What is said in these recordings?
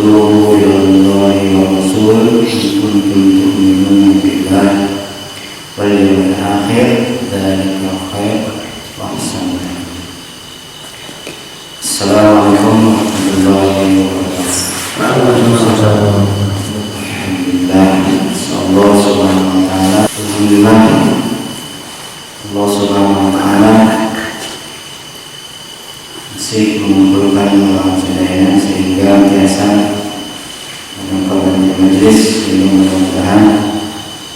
tubu ilallahi wa rasul in kuntum tu'minuna billahi wal yawmil akhir dzalika khair wa ahsan. Assalamualaikum warahmatullahi wabarakatuh. Waalaikumsalam. Alhamdulillah, Allah subhanahu wa ta'ala, alhamdulillah Allah subhanahu wa ta'ala masih mengumpulkan orang saudaranya sehingga biasa mengumpulkan majlis ini. Mudah-mudahan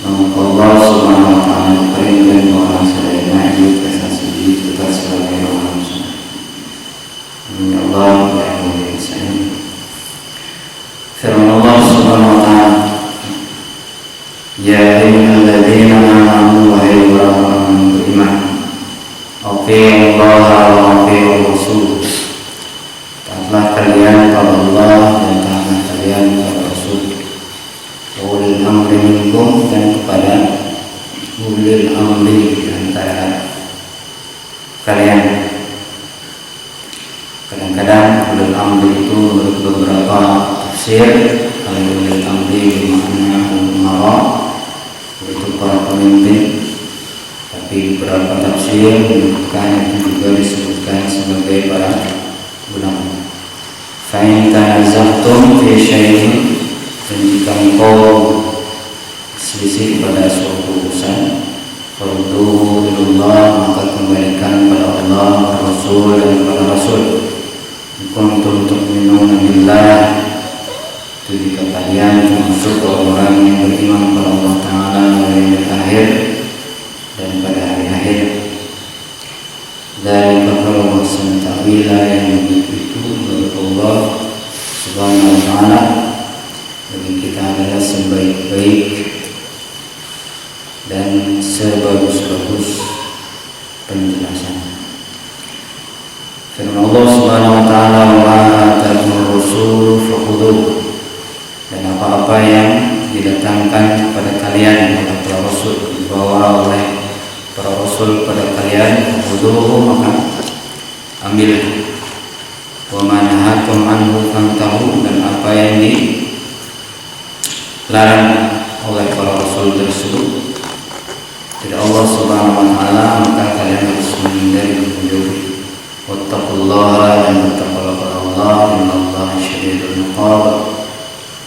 Allah subhanahu wa ta'ala memberikan orang saudaranya hidup kesasuci tetap sebagai orang muslim. Amin ya Allah ya Allah. Firman Allah subhanahu wa ta'ala, ya ayyuhalladzina amanu wahai orang-orang beriman, atii'u Allah wa atii'ur Rasul. Taatlah kalian kepada Allah dan taatlah kalian kepada Rasul. Ulil amri minkum, dan kepada ulil amri di antara kalian. Kadang-kadang ulil amri itu menurut beberapa tafsir, kalau ulil amri bermakna al-umara, yaitu para pemimpin. Tapi beberapa tafsir menyebutkan itu juga disebutkan sebagai para ulama. Fa in tanaza'tum fi syai'in, dan jika engkau selisih pada suatu urusan, farudduhu ilallah, maka kembalikan kepada Allah, Rasul dan kepada Rasul. Kuntum tu'minuna billah, itu jika kalian termasuk orang yang beriman kepada Allah Ta'ala pada hari akhir dan pada hari akhir. Dari kalau maksud ta'wila yang begitu menurut Allah Subhanahu wa ta'ala bagi kita adalah sebaik-baik dan sebagus-bagus penjelasan. Firman Allah Subhanahu wa ta'ala, wa atakumur rasul fakhudhuh, dan apa-apa yang didatangkan kepada kalian oleh para rasul, dibawa oleh para rasul pada kalian, fakhudhuh, maka ambil. Wa ma nahakum anhu fantahu, dan apa yang dilarang oleh para rasul tersebut dari Allah Subhanahu wa ta'ala, maka kalian harus menghindari dan menjauhi. Wattaqullaha, dan bertakwalah kepada Allah, innallaha syadidul iqab,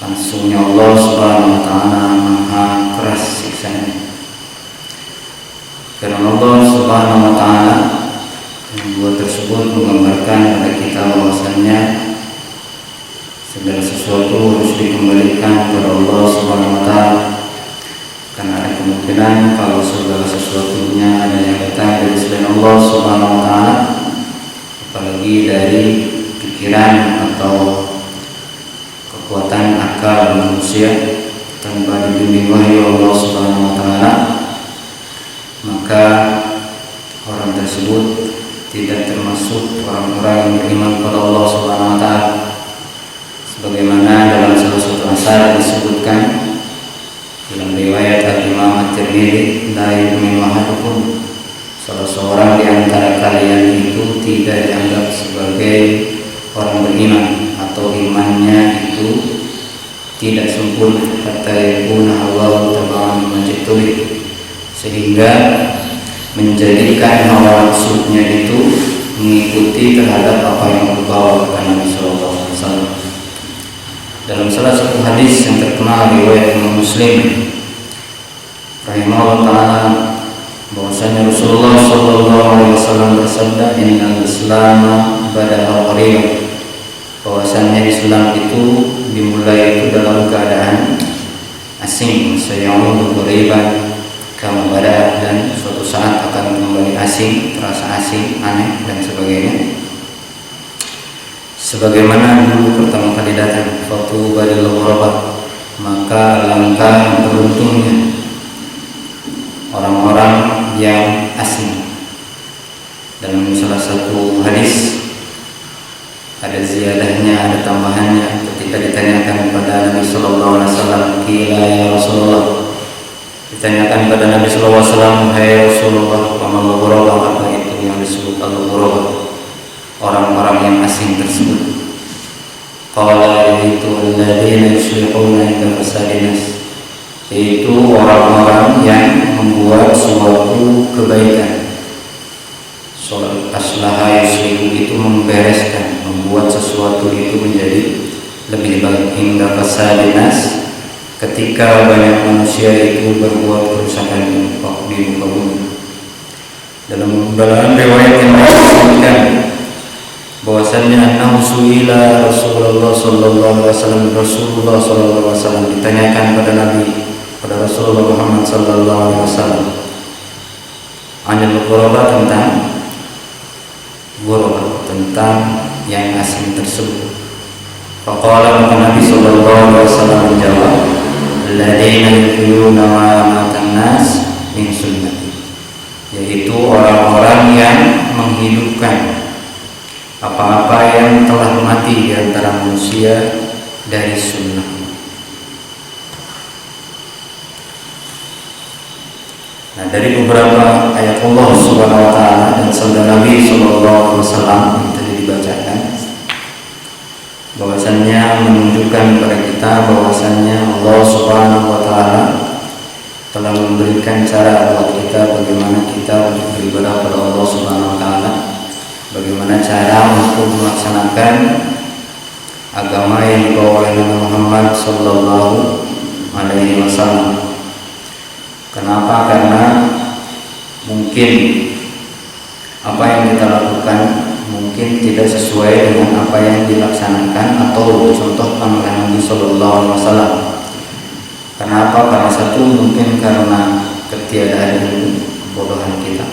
langsungnya Allah Subhanahu wa ta'ala maha keras siksanya. Karena Allah Subhanahu wa ta'ala yang dua tersebut menggambarkan pada kita bahwasannya segala sesuatu harus dikembalikan kepada Allah Subhanahu wa ta'ala. Karena ada kemungkinan kalau segala sesuatunya ada yang datang dari selain Allah Subhanahu wa ta'ala, apalagi dari pikiran atau kekuatan akal manusia tanpa dibimbing wahyu Allah Subhanahu wa ta'ala, maka orang tersebut tidak termasuk orang-orang yang beriman kepada Allah Subhanahu wa ta'ala. Sebagaimana dalam salah satu asar disebutkan dalam riwayat Al-Imam At-Tirmidzi, la yu'minu ahadukum, salah seorang di antara kalian itu tidak dianggap sebagai orang beriman, atau imannya itu tidak sempurna, hatta yakuna hawa tab'an lima ji'tu, sehingga menjadikan hawa nafsunya itu mengikuti terhadap apa yang dibawa oleh Nabi sallallahu alaihi wasallam. Dalam salah satu hadis yang terkenal riwayat Imam Muslim rahimahullah ta'ala, bahwasanya Rasulullah sallallahu alaihi wasallam bersabda, innal Islam bada'a ghariban, bahwasanya Islam itu dimulai itu dalam keadaan asing, sayaudu ghariban kama bada, dan suatu saat akan kembali asing, terasa asing, aneh dan sebagainya. Sebagaimana dulu pertama kali datang, fatuba lil ghuraba, maka langkah beruntungnya orang-orang yang asing. Dalam salah satu hadis ada ziyadahnya, ada tambahannya. Ketika ditanyakan kepada Nabi sallallahu alaihi wasallam, "Qila ya Rasulullah," ditanyakan pada Nabi sallallahu alaihi wasallam, "Hai Rasulullah, paman ghuraba, apa itu yang disebut al-ghuraba?" Orang-orang yang asing tersebut. qala yaitu alladziina yuslihuna inda fasadin nas, yaitu orang-orang yang membuat suatu kebaikan. Aslaha yuslihu itu membereskan, membuat sesuatu itu menjadi lebih baik. Inda fasadin nas, ketika banyak manusia itu berbuat kerusakan di muka bumi. Dalam riwayat yang disebutkan bahwasannya annahu su'ila Rasulullah sallallahu alaihi wasallam ditanyakan pada Rasulullah Muhammad sallallahu alaihi wasallam anil ghuraba, tentang yang asing tersebut. Faqala, maka Nabi sallallahu alaihi wasallam menjawab, alladziina yuhyuna ma'amatan nas min sunnati, yaitu orang-orang yang menghidupkan apa-apa yang telah mati di antara manusia dari sunnah. Nah, dari beberapa ayat Allah Subhanahu wa taala dan sabda Nabi sallallahu alaihi wasallam yang tadi dibacakan, bahwasannya menunjukkan kepada kita bahwasannya Allah Subhanahu wa taala telah memberikan cara buat kita bagaimana kita untuk beribadah kepada Allah Subhanahu wa taala, bagaimana cara untuk melaksanakan agama yang dibawa oleh Nabi Muhammad sallallahu alaihi wasallam. Kenapa? Karena mungkin apa yang kita lakukan mungkin tidak sesuai dengan apa yang dilaksanakan atau dicontohkan oleh Nabi sallallahu alaihi wasallam. Kenapa? Karena satu, mungkin karena ketiadaan ilmu, kebodohan kita.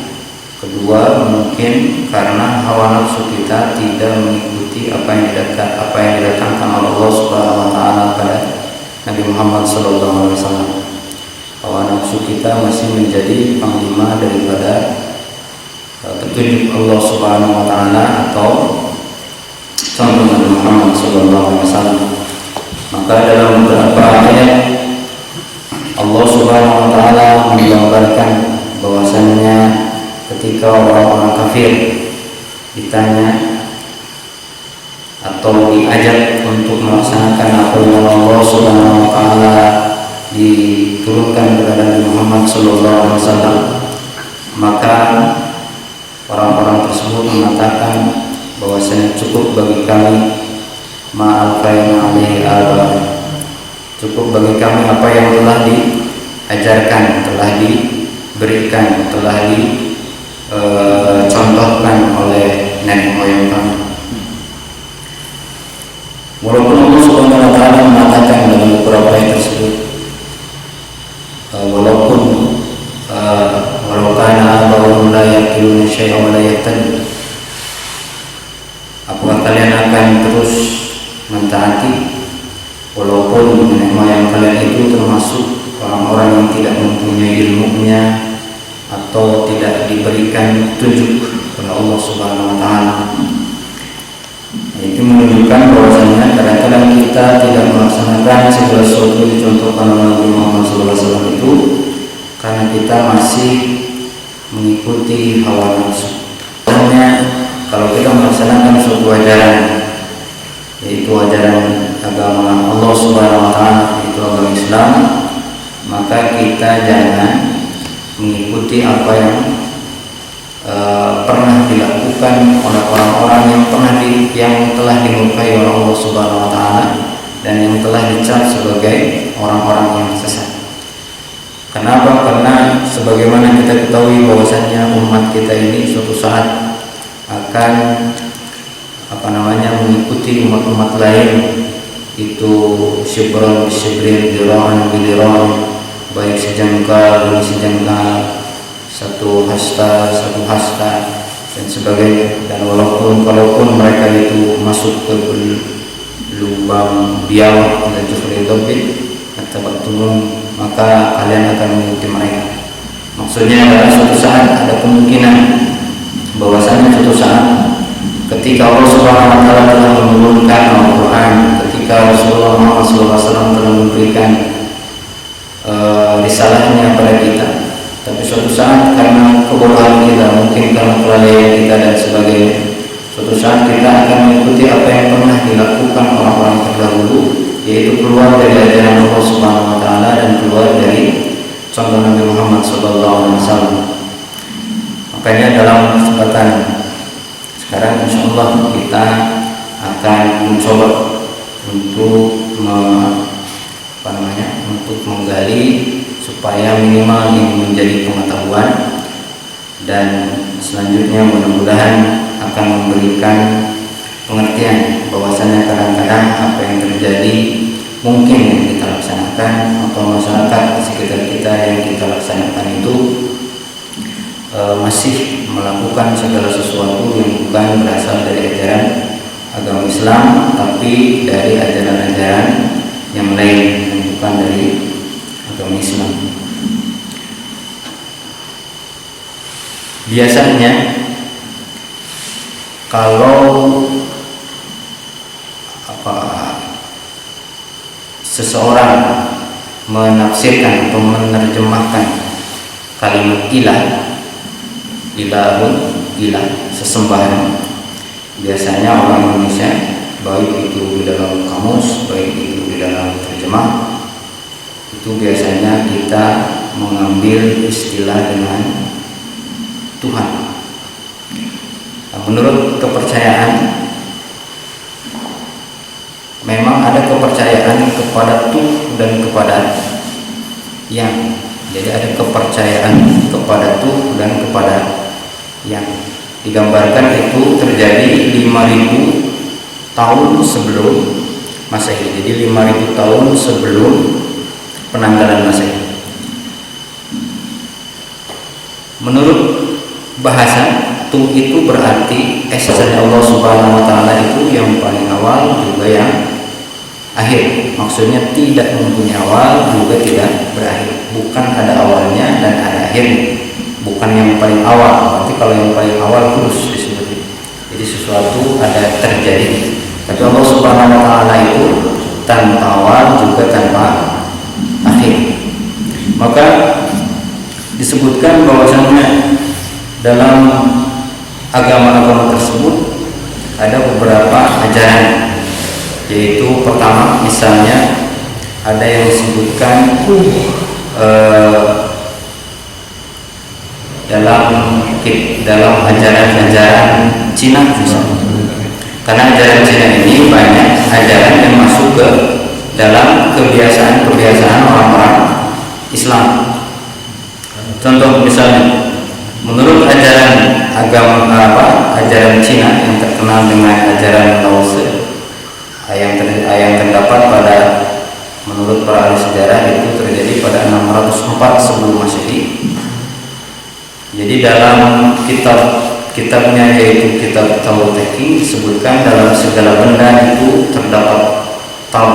Kedua, mungkin karena hawa nafsu kita tidak mengikuti apa yang didatangkan oleh Allah Subhanahu wa taala pada Nabi Muhammad sallallahu alaihi wasallam. Hawa nafsu kita masih menjadi panglima daripada petunjuk Allah Subhanahu wa taala atau contoh Nabi Muhammad sallallahu alaihi wasallam. Maka dalam beberapa ayat Allah Subhanahu wa taala menggambarkan bahwasannya ketika orang-orang kafir ditanya atau diajak untuk melaksanakan apa yang Allah Subhanahu wa taala diturunkan kepada Nabi Muhammad sallallahu alaihi wasallam, maka orang-orang tersebut mengatakan bahwasanya cukup bagi kami ma'alfaina alaihi aba, cukup bagi kami apa yang telah diajarkan, telah diberikan, telah dicontohkan oleh nenek moyang kami. Walaupun Allah Subhanahu wa taala mengatakan dalam beberapa ayat tersebut, walaupun walau kana abahum la yaqiluna syai'an wa la yahtadun, apakah kalian akan terus mentaati walaupun nenek moyang kalian itu termasuk orang-orang yang tidak mempunyai ilmunya atau tidak diberikan petunjuk oleh Allah Subhanahu wa taala. Itu menunjukkan bahwasanya kadang-kadang kita tidak melaksanakan segala sesuatu yang dicontohkan oleh Nabi Muhammad SAW itu karena kita masih mengikuti hawa nafsu. Karena kalau kita melaksanakan suatu ajaran, yaitu ajaran agama Allah Subhanahu wa taala, yaitu agama Islam, maka kita jangan mengikuti apa yang pernah dilakukan oleh orang-orang yang telah dimurkai oleh Allah Subhanahu wa taala dan yang telah dicap sebagai orang-orang yang sesat. Kenapa? Karena sebagaimana kita ketahui bahwasanya umat kita ini suatu saat akan mengikuti umat-umat lain, itu syibran bisyibrin, dira'an biliran, baik sejengkal demi sejengkal, satu hasta dan sebagainya. Dan walaupun mereka itu masuk ke lubang biawak dan jufri dobit attaba'tum, maka kalian akan mengikuti mereka. Maksudnya adalah suatu saat ada kemungkinan bahwasanya suatu saat ketika Allah Subhanahu wa taala telah menurunkan Al-Qur'an, ketika Rasulullah Muhammad SAW telah memberikan risalahnya pada kita, tapi suatu saat karena kebodohan kita, mungkin karena kelalaian kita dan sebagainya, suatu saat kita akan mengikuti apa yang pernah dilakukan orang-orang yaitu keluar dari ajaran Allah Subhanahu wa taala dan keluar dari contoh Nabi Muhammad SAW. Makanya dalam kesempatan sekarang insyaallah kita akan mencoba untuk untuk menggali supaya minimal ini menjadi pengetahuan, dan selanjutnya mudah-mudahan akan memberikan pengertian bahwasanya kadang-kadang apa yang terjadi mungkin yang kita laksanakan atau masyarakat di sekitar kita yang kita laksanakan itu masih melakukan segala sesuatu yang bukan berasal dari ajaran agama Islam, tapi dari ajaran-ajaran yang lain yang bukan dari agama Islam. Biasanya kalau seseorang menafsirkan atau menerjemahkan kalimat ilahun, sesembahan, biasanya orang Indonesia, baik itu di dalam kamus, baik itu di dalam terjemah, itu biasanya kita mengambil istilah dengan Tuhan. Nah, menurut kepercayaan, memang ada kepercayaan kepada Tuh dan kepada Yang. Jadi ada kepercayaan kepada Tuh dan kepada Yang. Digambarkan itu terjadi 5.000 tahun sebelum Masehi. Jadi 5.000 tahun sebelum penanggalan Masehi. Menurut bahasa, Tuh itu berarti esensi Allah Subhanahu wa taala itu yang paling awal juga yang akhir. Maksudnya tidak mempunyai awal juga tidak berakhir. Bukan ada awalnya dan ada akhirnya. Bukan yang paling awal. Berarti kalau yang paling awal terus disebut. Jadi sesuatu ada terjadi. Tapi Allah Subhanahu wa taala itu tanpa awal juga tanpa akhir. Maka disebutkan bahwasanya dalam agama-agama tersebut ada beberapa ajaran, yaitu pertama misalnya ada yang disebutkan dalam ajaran-ajaran Cina misalnya. Karena ajaran Cina ini banyak ajaran yang masuk ke dalam kebiasaan-kebiasaan orang-orang Islam. Contoh misalnya, menurut ajaran ajaran Cina yang terkenal dengan ajaran Laozi, yang terdapat pada menurut para ahli sejarah itu terjadi pada 604 sebelum Masehi. Jadi dalam kitabnya yaitu kitab Tao Te Ching disebutkan dalam segala benda itu terdapat Tao.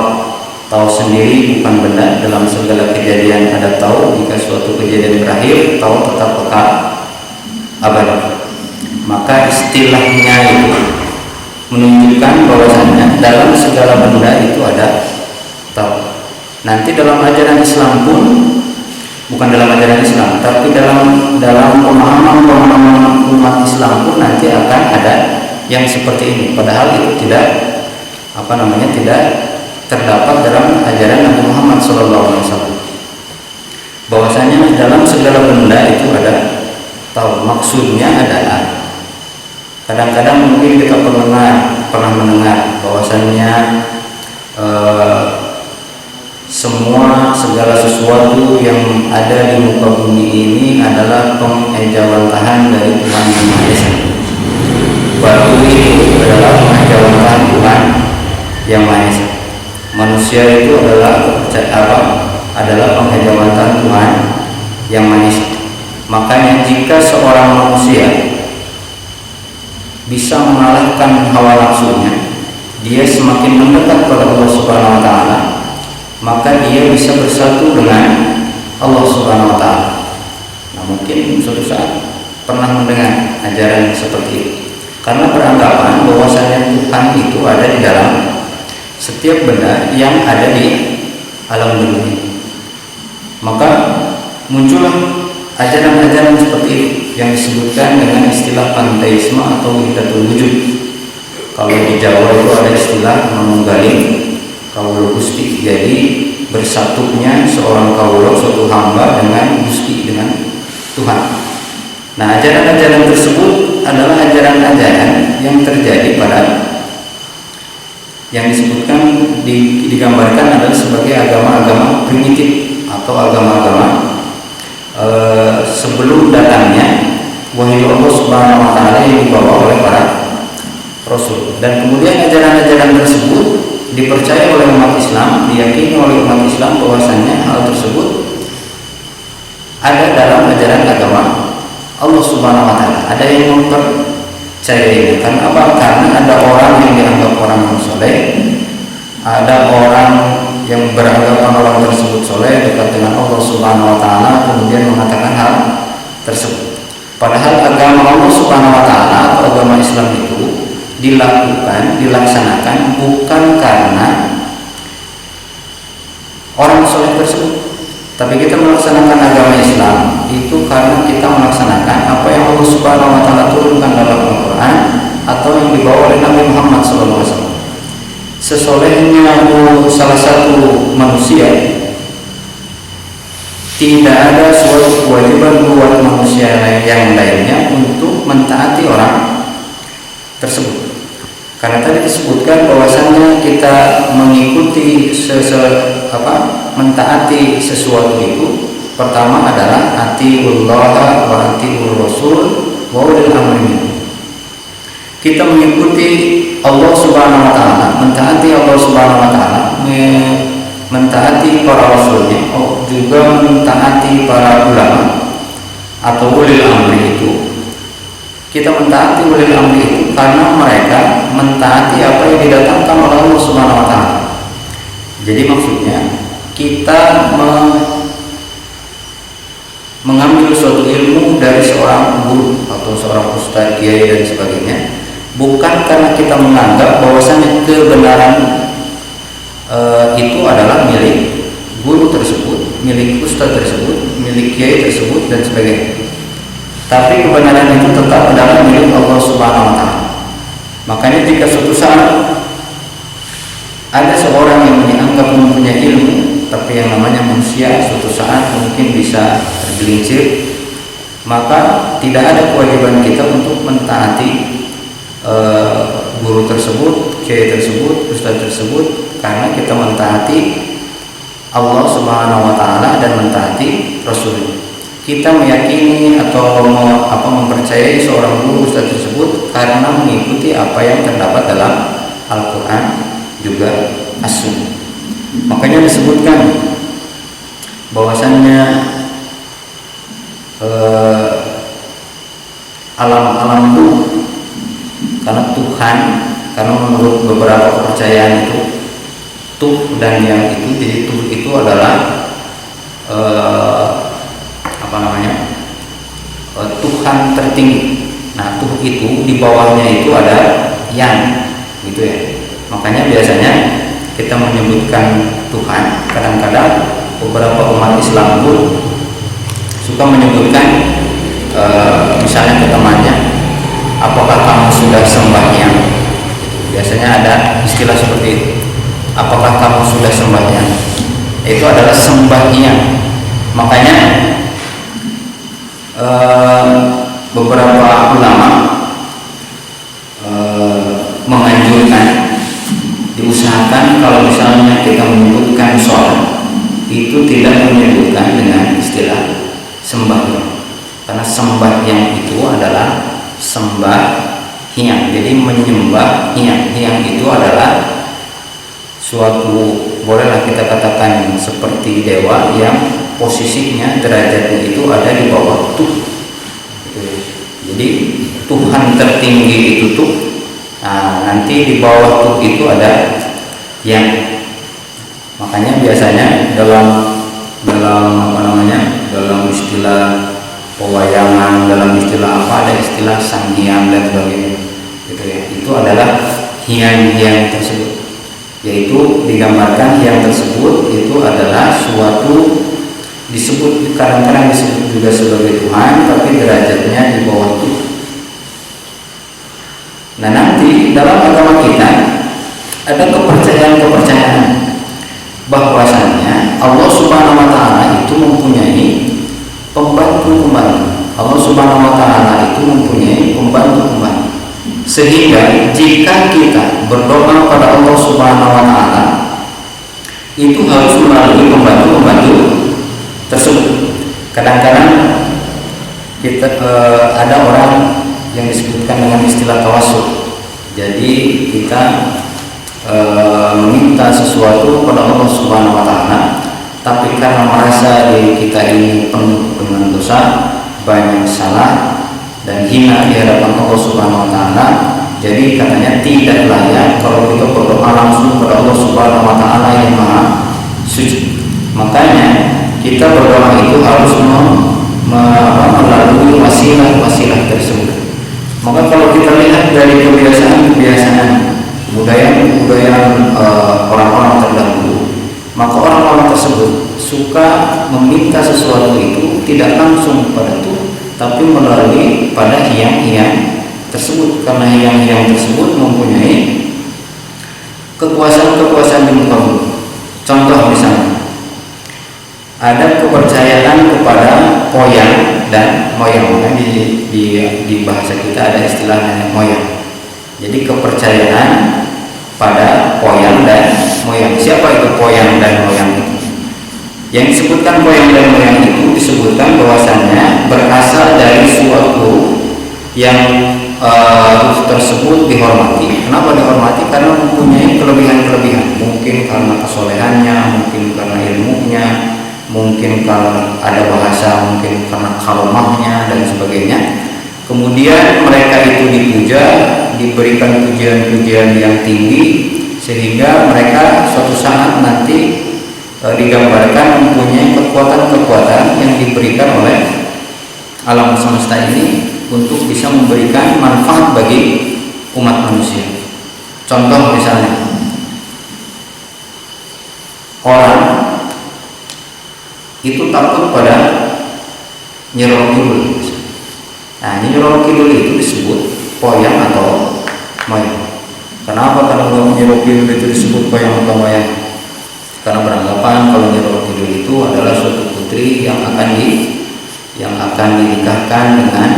Tao sendiri bukan benda, dalam segala kejadian ada Tao. Jika suatu kejadian berakhir, Tao tetap kekal abadi. Maka istilahnya itu menunjukkan bahwasanya dalam segala benda itu ada Tao. Nanti dalam ajaran Islam pun, bukan dalam ajaran Islam, tapi dalam pemahaman umat Islam pun nanti akan ada yang seperti ini. Padahal itu tidak tidak terdapat dalam ajaran Nabi Muhammad SAW. Bahwasanya dalam segala benda itu ada Tao. Maksudnya adalah kadang-kadang mungkin kita pernah mendengar bahwasanya segala sesuatu yang ada di muka bumi ini adalah pengejawantahan dari Tuhan Yang Maha Esa. Batu itu adalah pengejawantahan Tuhan Yang Maha Esa. Manusia itu adalah pengejawantahan Tuhan Yang Maha Esa. Makanya jika seorang manusia bisa mengalahkan hawa nafsunya, dia semakin mendekat pada Allah Subhanahu wa taala, maka dia bisa bersatu dengan Allah Subhanahu wa taala. Nah, mungkin suatu saat pernah mendengar ajaran seperti itu. Karena beranggapan bahwasanya Tuhan itu ada di dalam setiap benda yang ada di alam dunia ini. Maka muncullah ajaran-ajaran seperti itu yang disebutkan dengan istilah panteisme atau wahdatul wujud. Kalau di Jawa itu ada istilah manunggaling Kaulo Gusti. Jadi bersatunya seorang kaulo, suatu hamba dengan Gusti, dengan Tuhan. Nah, ajaran-ajaran tersebut adalah ajaran-ajaran yang terjadi pada yang disebutkan digambarkan adalah sebagai agama-agama primitif atau agama-agama sebelum datangnya wahyu Allah Subhanahu wa taala yang dibawa oleh para rasul. Dan kemudian ajaran-ajaran tersebut dipercaya oleh umat Islam, diyakini oleh umat Islam bahwasanya hal tersebut ada dalam ajaran agama Allah Subhanahu wa taala. Ada yang mempercayainya. Karena apa? Karena ada orang yang dianggap orang yang soleh, ada orang yang beranggapan orang tersebut soleh, dekat dengan Allah Subhanahu wa taala, kemudian mengatakan hal tersebut. Padahal agama Allah Subhanahu wa taala atau agama Islam itu dilaksanakan bukan karena orang soleh tersebut, tapi kita melaksanakan agama Islam itu karena kita melaksanakan apa yang Allah Subhanahu wa taala turunkan dalam Al-Qur'an atau yang dibawa oleh Nabi Muhammad SAW. Sesolehnya salah satu manusia, tidak ada suatu kewajiban buat manusia yang lainnya untuk mentaati orang tersebut. Karena tadi disebutkan bahwasannya kita mengikuti mentaati sesuatu itu pertama adalah atiullah wa atiur rasul wa ulil amri minkum. Kita mengikuti Allah Subhanahu wa taala, mentaati Allah Subhanahu wa taala, mentaati para rasulnya, juga mentaati para ulama atau ulil amri itu. Kita mentaati ulil amri itu karena mereka mentaati apa yang didatangkan oleh Allah Subhanahu wa taala. Jadi maksudnya kita mengambil suatu ilmu dari seorang guru atau seorang ustaz, kiai dan sebagainya, bukan karena kita menganggap bahwasanya kebenaran itu adalah milik guru tersebut, milik ustaz tersebut, milik kiai tersebut dan sebagainya. Tapi kebenaran itu tetap adalah milik Allah Subhanahu wa taala. Makanya jika suatu saat ada seorang yang dianggap mempunyai ilmu, tapi yang namanya manusia suatu saat mungkin bisa tergelincir, maka tidak ada kewajiban kita untuk mentaati guru tersebut, kiai tersebut, ustaz tersebut, karena kita mentaati Allah Subhanahu wa taala dan mentaati Rasul. Kita meyakini atau mempercayai seorang guru ustaz tersebut karena mengikuti apa yang terdapat dalam Al-Quran juga As-Sunnah. Makanya disebutkan bahwasannya alam-alam itu karena Tuhan, karena menurut beberapa kepercayaan itu Tuh dan yang itu, jadi Tuh itu adalah Tuhan tertinggi. Nah, Tuh itu di bawahnya itu ada yang gitu ya. Makanya biasanya kita menyebutkan Tuhan, kadang-kadang beberapa umat Islam pun suka menyebutkan misalnya ke temannya, apakah kamu sudah sembahyang? Biasanya ada istilah seperti itu, apakah kamu sudah sembahyang? Itu adalah sembahyang. Makanya beberapa ulama menganjurkan, diusahakan kalau misalnya kita menyebutkan sholat itu tidak menyebutkan dengan istilah sembahyang, karena sembahyang itu adalah sembahyang, jadi menyembah hiang itu adalah suatu, bolehlah kita katakan seperti dewa yang posisinya derajatnya itu ada di bawah Tuh. Jadi Tuhan tertinggi itu Tuh. Nah, nanti di bawah Tuh itu ada yang. Makanya biasanya dalam dalam istilah pewayangan, dalam istilah apa, ada istilah sang hyang dan sebagainya. Gitu ya. Itu adalah hyang tersebut. Yaitu digambarkan hyang tersebut itu adalah suatu, disebut kadang-kadang disebut juga sebagai Tuhan, tapi derajatnya di bawah Tuh. Nah, nanti dalam agama kita ada ada kepercayaan bahwasanya Allah Subhanahu wa taala itu mempunyai pembantu-pembantu. Allah Subhanahu wa taala itu mempunyai pembantu-pembantu. Sehingga jika kita berdoa pada Allah Subhanahu wa taala itu harus melalui pembantu-pembantu tersebut. Kadang-kadang kita ada orang yang disebutkan dengan istilah tawassul. Jadi kita meminta sesuatu kepada Allah Subhanahu wa taala, tapi karena merasa diri kita ini penuh dengan dosa, banyak salah dan hina di hadapan Allah Subhanahu wa taala, jadi katanya tidak layak kalau kita berdoa langsung kepada Allah Subhanahu wa taala yang Maha Suci. Makanya kita berdoa itu harus melalui wasilah-wasilah tersebut. Maka kalau kita lihat dari kebiasaan-kebiasaan budaya-budaya orang-orang terdahulu, maka orang-orang tersebut suka meminta sesuatu itu tidak langsung pada Tuhan, tapi melalui pada hiang-hiang tersebut, karena hiang-hiang tersebut mempunyai kekuasaan-kekuasaan di muka bumi. Contoh misalnya, ada kepercayaan kepada poyang dan moyang. Di bahasa kita ada istilah nenek moyang. Jadi kepercayaan pada poyang dan moyang. Siapa itu poyang dan moyang itu? Yang disebutkan poyang dan moyang itu disebutkan bahwasannya berasal dari suatu yang tersebut dihormati. Kenapa dihormati? Karena mempunyai kelebihan-kelebihan. Mungkin karena kesolehannya, mungkin karena ilmunya, mungkin karena ada bahasa, mungkin karena karomahnya dan sebagainya. Kemudian mereka itu dipuja, diberikan pujian-pujian yang tinggi, sehingga mereka suatu saat nanti digambarkan mempunyai kekuatan-kekuatan yang diberikan oleh alam semesta ini untuk bisa memberikan manfaat bagi umat manusia. Contoh misalnya, orang itu takut pada Nyi Roro Kidul. Nah, Nyi Roro Kidul itu disebut poyang atau moyang. Kenapa kalau Nyi Roro Kidul itu disebut poyang atau moyang? Karena beranggapan kalau Nyi Roro Kidul itu adalah suatu putri yang akan dinikahkan dengan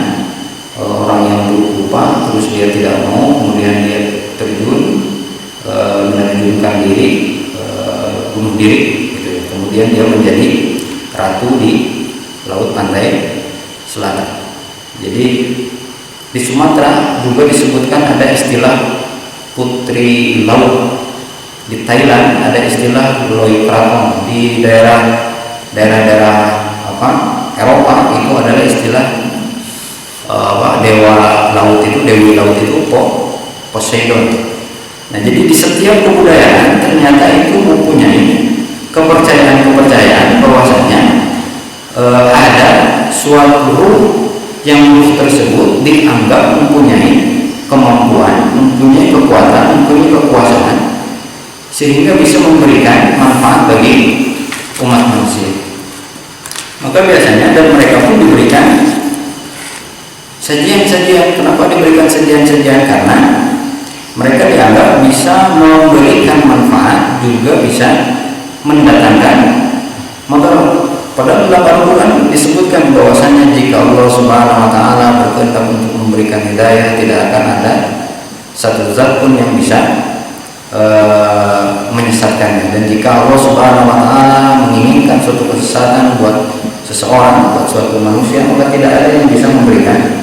orang yang buruk rupa, terus dia tidak mau, kemudian dia terjun menerjunkan diri, bunuh diri gitu. Kemudian dia menjadi ratu di laut pantai selatan. Jadi di Sumatera juga disebutkan ada istilah putri laut. Di Thailand ada istilah Loi Kraton. Di daerah Eropa itu adalah istilah dewa laut itu, dewi laut itu Poseidon. Nah, jadi di setiap kebudayaan ternyata itu mempunyai kepercayaan bahwasanya ada suatu ruh yang ruh tersebut dianggap mempunyai kemampuan, mempunyai kekuatan, mempunyai kekuasaan, sehingga bisa memberikan manfaat bagi umat manusia. Maka biasanya dan mereka pun diberikan sajian-sajian. Kenapa diberikan sajian-sajian? Karena mereka dianggap bisa memberikan manfaat, juga bisa mendatangkan madarat. Pada dalam Al-Quran disebutkan bahwasanya jika Allah Subhanahu wa taala berkehendak untuk memberikan hidayah, tidak akan ada satu zat pun yang bisa menyesatkannya. Dan jika Allah Subhanahu wa taala menginginkan suatu kesesatan buat seseorang, buat suatu manusia, maka tidak ada yang bisa memberikan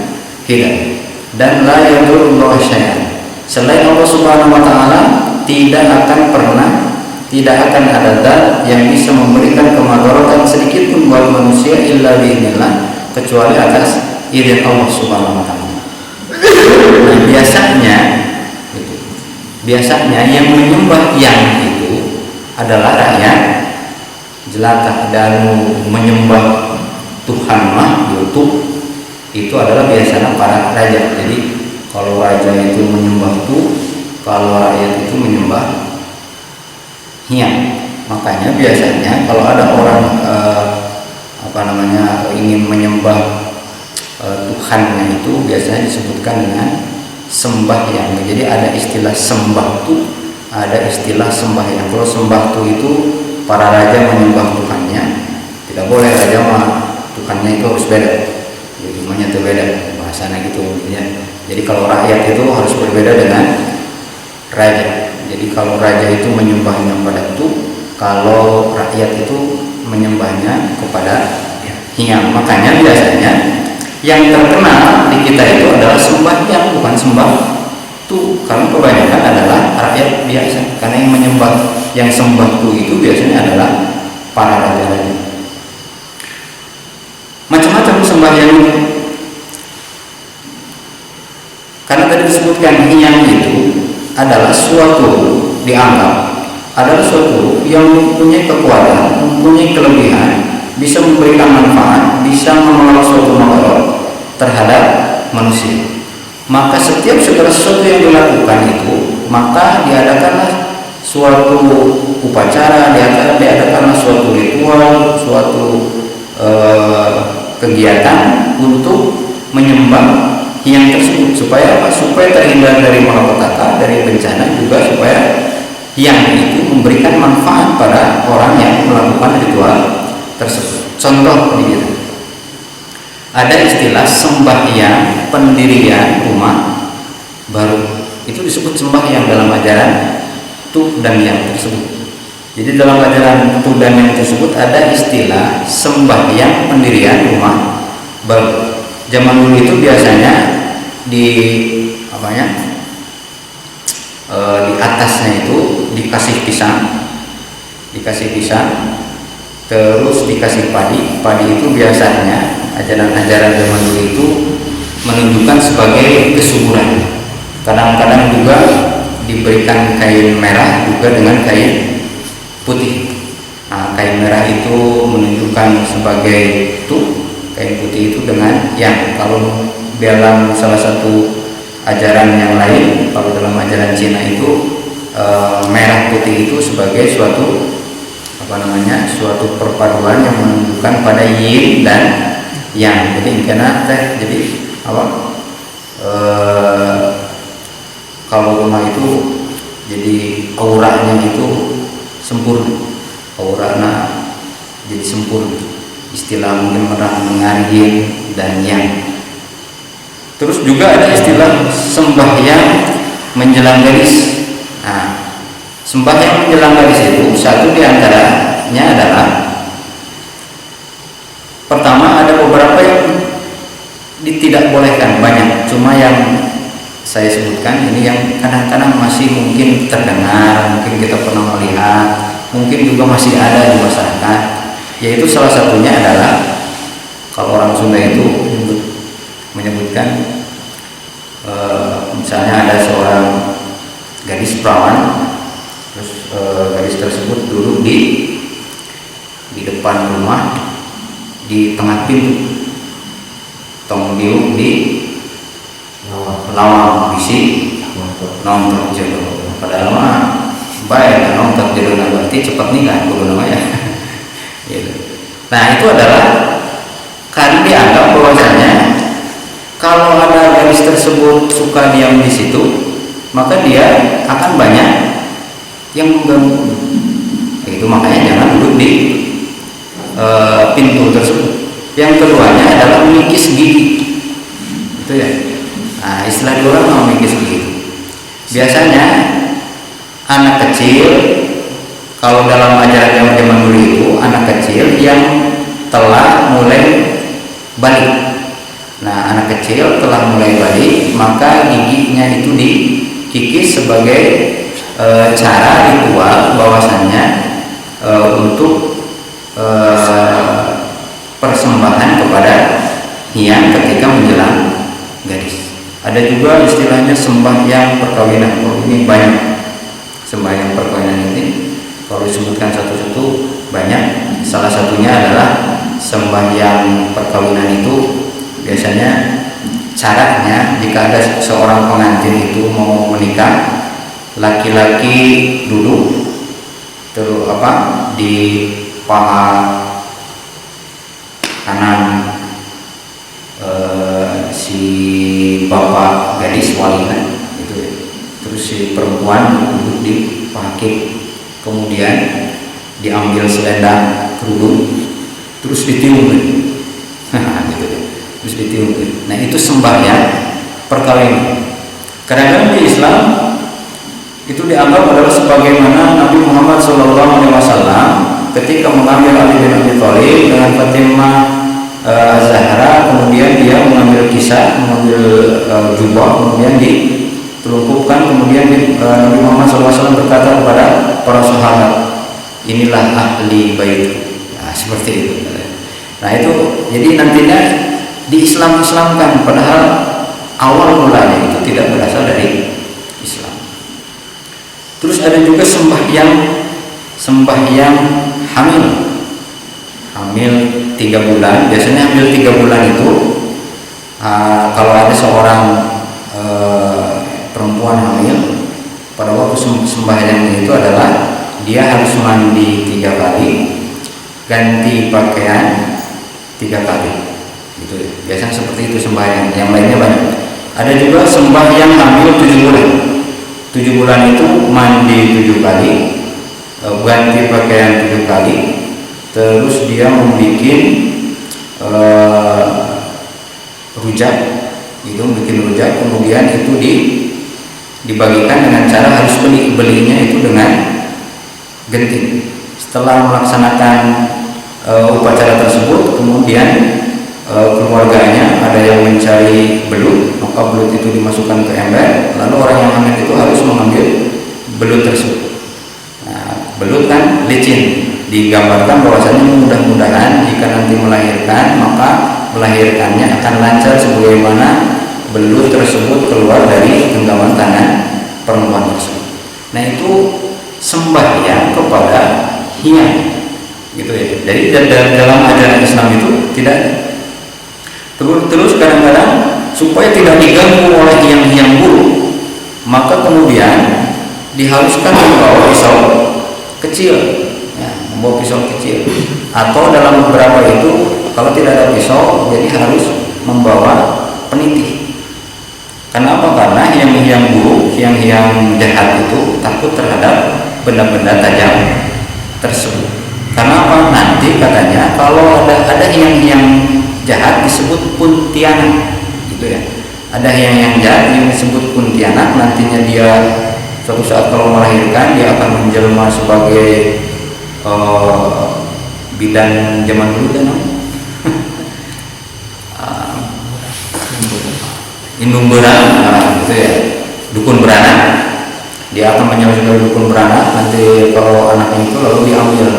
hidayah. Dan la yadurullah syai'an. Selain Allah Subhanahu wa taala tidak akan ada zat yang bisa memberikan kemudaratan sedikit pun buat manusia illa bi'idznillah, kecuali atas izin Allah Subhanahu wa taala. Nah, biasanya yang menyembah yang itu adalah rakyat jelata, dan menyembah Tuhan mah YouTube itu adalah biasanya para raja. Jadi kalau raja itu menyembah tuh, kalau rakyat itu menyembah hiang. Makanya biasanya kalau ada orang ingin menyembah Tuhannya itu biasanya disebutkan dengan sembahyang. Jadi ada istilah sembah tuh ada istilah sembahyang. Kalau sembahtu itu para raja menyembah Tuhannya, tidak boleh raja mah Tuhannya itu harus beda, jadi semuanya itu beda bahasanya gitu ya. Jadi kalau rakyat itu harus berbeda dengan raja. Jadi kalau raja itu menyembahnya pada itu, kalau rakyat itu menyembahnya kepada hiang. Makanya biasanya yang terkenal di kita itu adalah sembahyang, bukan sembah tuh, karena kebanyakan adalah rakyat biasa. Karena yang menyembah, yang sembah tuh itu biasanya adalah para raja-raja. Macam-macam sembahyang itu. Karena tadi disebutkan hiang itu adalah suatu, dianggap adalah suatu yang mempunyai kekuatan, mempunyai kelebihan, bisa memberikan manfaat, bisa menolak suatu madarat terhadap manusia. Maka setiap segala sesuatu yang dilakukan itu, maka diadakanlah suatu upacara, diadakanlah suatu ritual, suatu kegiatan untuk menyembah hiang tersebut. Supaya apa? Supaya terhindar dari malapetaka, dari bencana, juga supaya hiang itu memberikan manfaat pada orang yang melakukan ritual tersebut. Contoh begitu. Ada istilah sembahyang pendirian rumah baru. Itu disebut sembahyang dalam ajaran tu dan yang tersebut. Jadi dalam ajaran tu dan yang tersebut ada istilah sembahyang pendirian rumah baru. Zaman dulu itu biasanya di di atasnya itu dikasih pisang, terus dikasih padi. Padi itu biasanya ajaran-ajaran zaman dulu itu menunjukkan sebagai kesuburan. Kadang-kadang juga diberikan kain merah juga dengan kain putih. Nah, kain merah itu menunjukkan sebagai tuh, kain putih itu dengan yang. Kalau dalam salah satu ajaran yang lain, kalau dalam ajaran Cina itu merah putih itu sebagai suatu suatu perpaduan yang menunjukkan pada yin dan yang. Jadi karena jadi kalau rumah itu jadi auranya itu sempurna, auranya jadi sempurna. Istilah mungkin orang mendengar yin dan yang. Terus juga ada istilah sembahyang menjelang garis. Nah, sembahyang menjelang garis itu satu diantaranya adalah, pertama ada beberapa yang tidak bolehkan, banyak, cuma yang saya sebutkan ini yang kadang-kadang masih mungkin terdengar, mungkin kita pernah melihat, mungkin juga masih ada di masyarakat. Yaitu salah satunya adalah, kalau orang Sunda itu menyebutkan misalnya ada seorang gadis perawan, terus gadis tersebut duduk di depan rumah, di tengah pintu, tong diuk di lawang bisi nonton jodoh. Padahal mah baik nonton jodoh, berarti cepat nikah kudu namanya. Nah, itu adalah karena dianggap bahwasanya kalau ada gadis tersebut suka diam di situ, maka dia akan banyak yang mengganggu. Itu makanya jangan duduk di pintu tersebut. Yang keduanya adalah mengikis gigi. Itu ya. Nah, istilah orang mau mengikis gigi. Biasanya anak kecil, kalau dalam ajaran yang zaman dulu itu anak kecil yang telah mulai balik. Nah, anak kecil telah mulai balik, maka giginya itu dikikis sebagai cara ritual bahwasannya untuk persembahan kepada hiang ketika menjelang gadis. Ada juga istilahnya sembahyang perkawinan. Oh, ini banyak sembahyang perkawinan ini. Kalau disebutkan satu-satu banyak. Salah satunya adalah sembahyang perkawinan itu biasanya caranya jika ada seorang pengantin itu mau menikah, laki-laki duduk terus di paha kanan si bapak gadis wali kan, itu ya. terus si perempuan duduk di pakik, kemudian diambil selendang kerudung, terus ditiup, gitu, terus ditiup. Nah itu sembahyang perkawinan. Kadang-kadang di Islam itu dianggap adalah sebagaimana Nabi Muhammad SAW ketika mengambil Ali bin Abi Thalib dengan Fatimah Zahra, kemudian dia mengambil kisah, mengambil jubah, kemudian ditelungkupkan, kemudian Nabi Muhammad SAW berkata kepada para sahabat, inilah ahli bait. Nah, seperti itu. Nah itu jadi nantinya diislam-islamkan, padahal awal mulanya itu tidak berasal dari Islam. Terus ada juga sembahyang hamil 3 bulan. Biasanya hamil 3 bulan itu kalau ada seorang perempuan hamil, pada waktu sembahyang itu adalah dia harus mandi 3 kali, ganti pakaian 3 kali gitu. Biasanya seperti itu sembahyang. Yang lainnya banyak. Ada juga sembahyang hamil 7 bulan. 7 bulan itu mandi 7 kali, ganti pakaian 7 kali, terus dia membuat rujak, itu bikin rujak, kemudian itu dibagikan dengan cara harus belinya itu dengan genting. Setelah melaksanakan upacara tersebut, kemudian keluarganya ada yang mencari belut, maka belut itu dimasukkan ke ember, lalu orang yang hamil itu harus mengambil belut tersebut. Nah, belut kan licin, digambarkan bahwasanya mudah-mudahan jika nanti melahirkan, maka melahirkannya akan lancar sebagaimana belut tersebut keluar dari genggaman tangan perempuan tersebut. Nah itu sembahyang kepada hiang, gitu ya. Jadi dalam ajaran Islam itu tidak. Terus kadang-kadang supaya tidak diganggu oleh hiang-hiang buruk, maka kemudian diharuskan membawa pisau kecil, ya, membawa pisau kecil. Atau dalam beberapa itu kalau tidak ada pisau, jadi harus membawa peniti. Kenapa? Karena hiang-hiang buruk, hiang-hiang jahat itu takut terhadap benda-benda tajam tersebut. Karena apa? Nanti katanya kalau ada hiang-hiang jahat disebut kuntilanak, gitu ya. Ada hiang-hiang jahat yang disebut kuntilanak, nantinya dia suatu saat kalau melahirkan dia akan menjelma sebagai bidan zaman dulu kan, indung beranak, gitu ya, dukun beranak. Dia akan menjelma sebagai dukun beranak. Nanti kalau anaknya itu lalu diambil,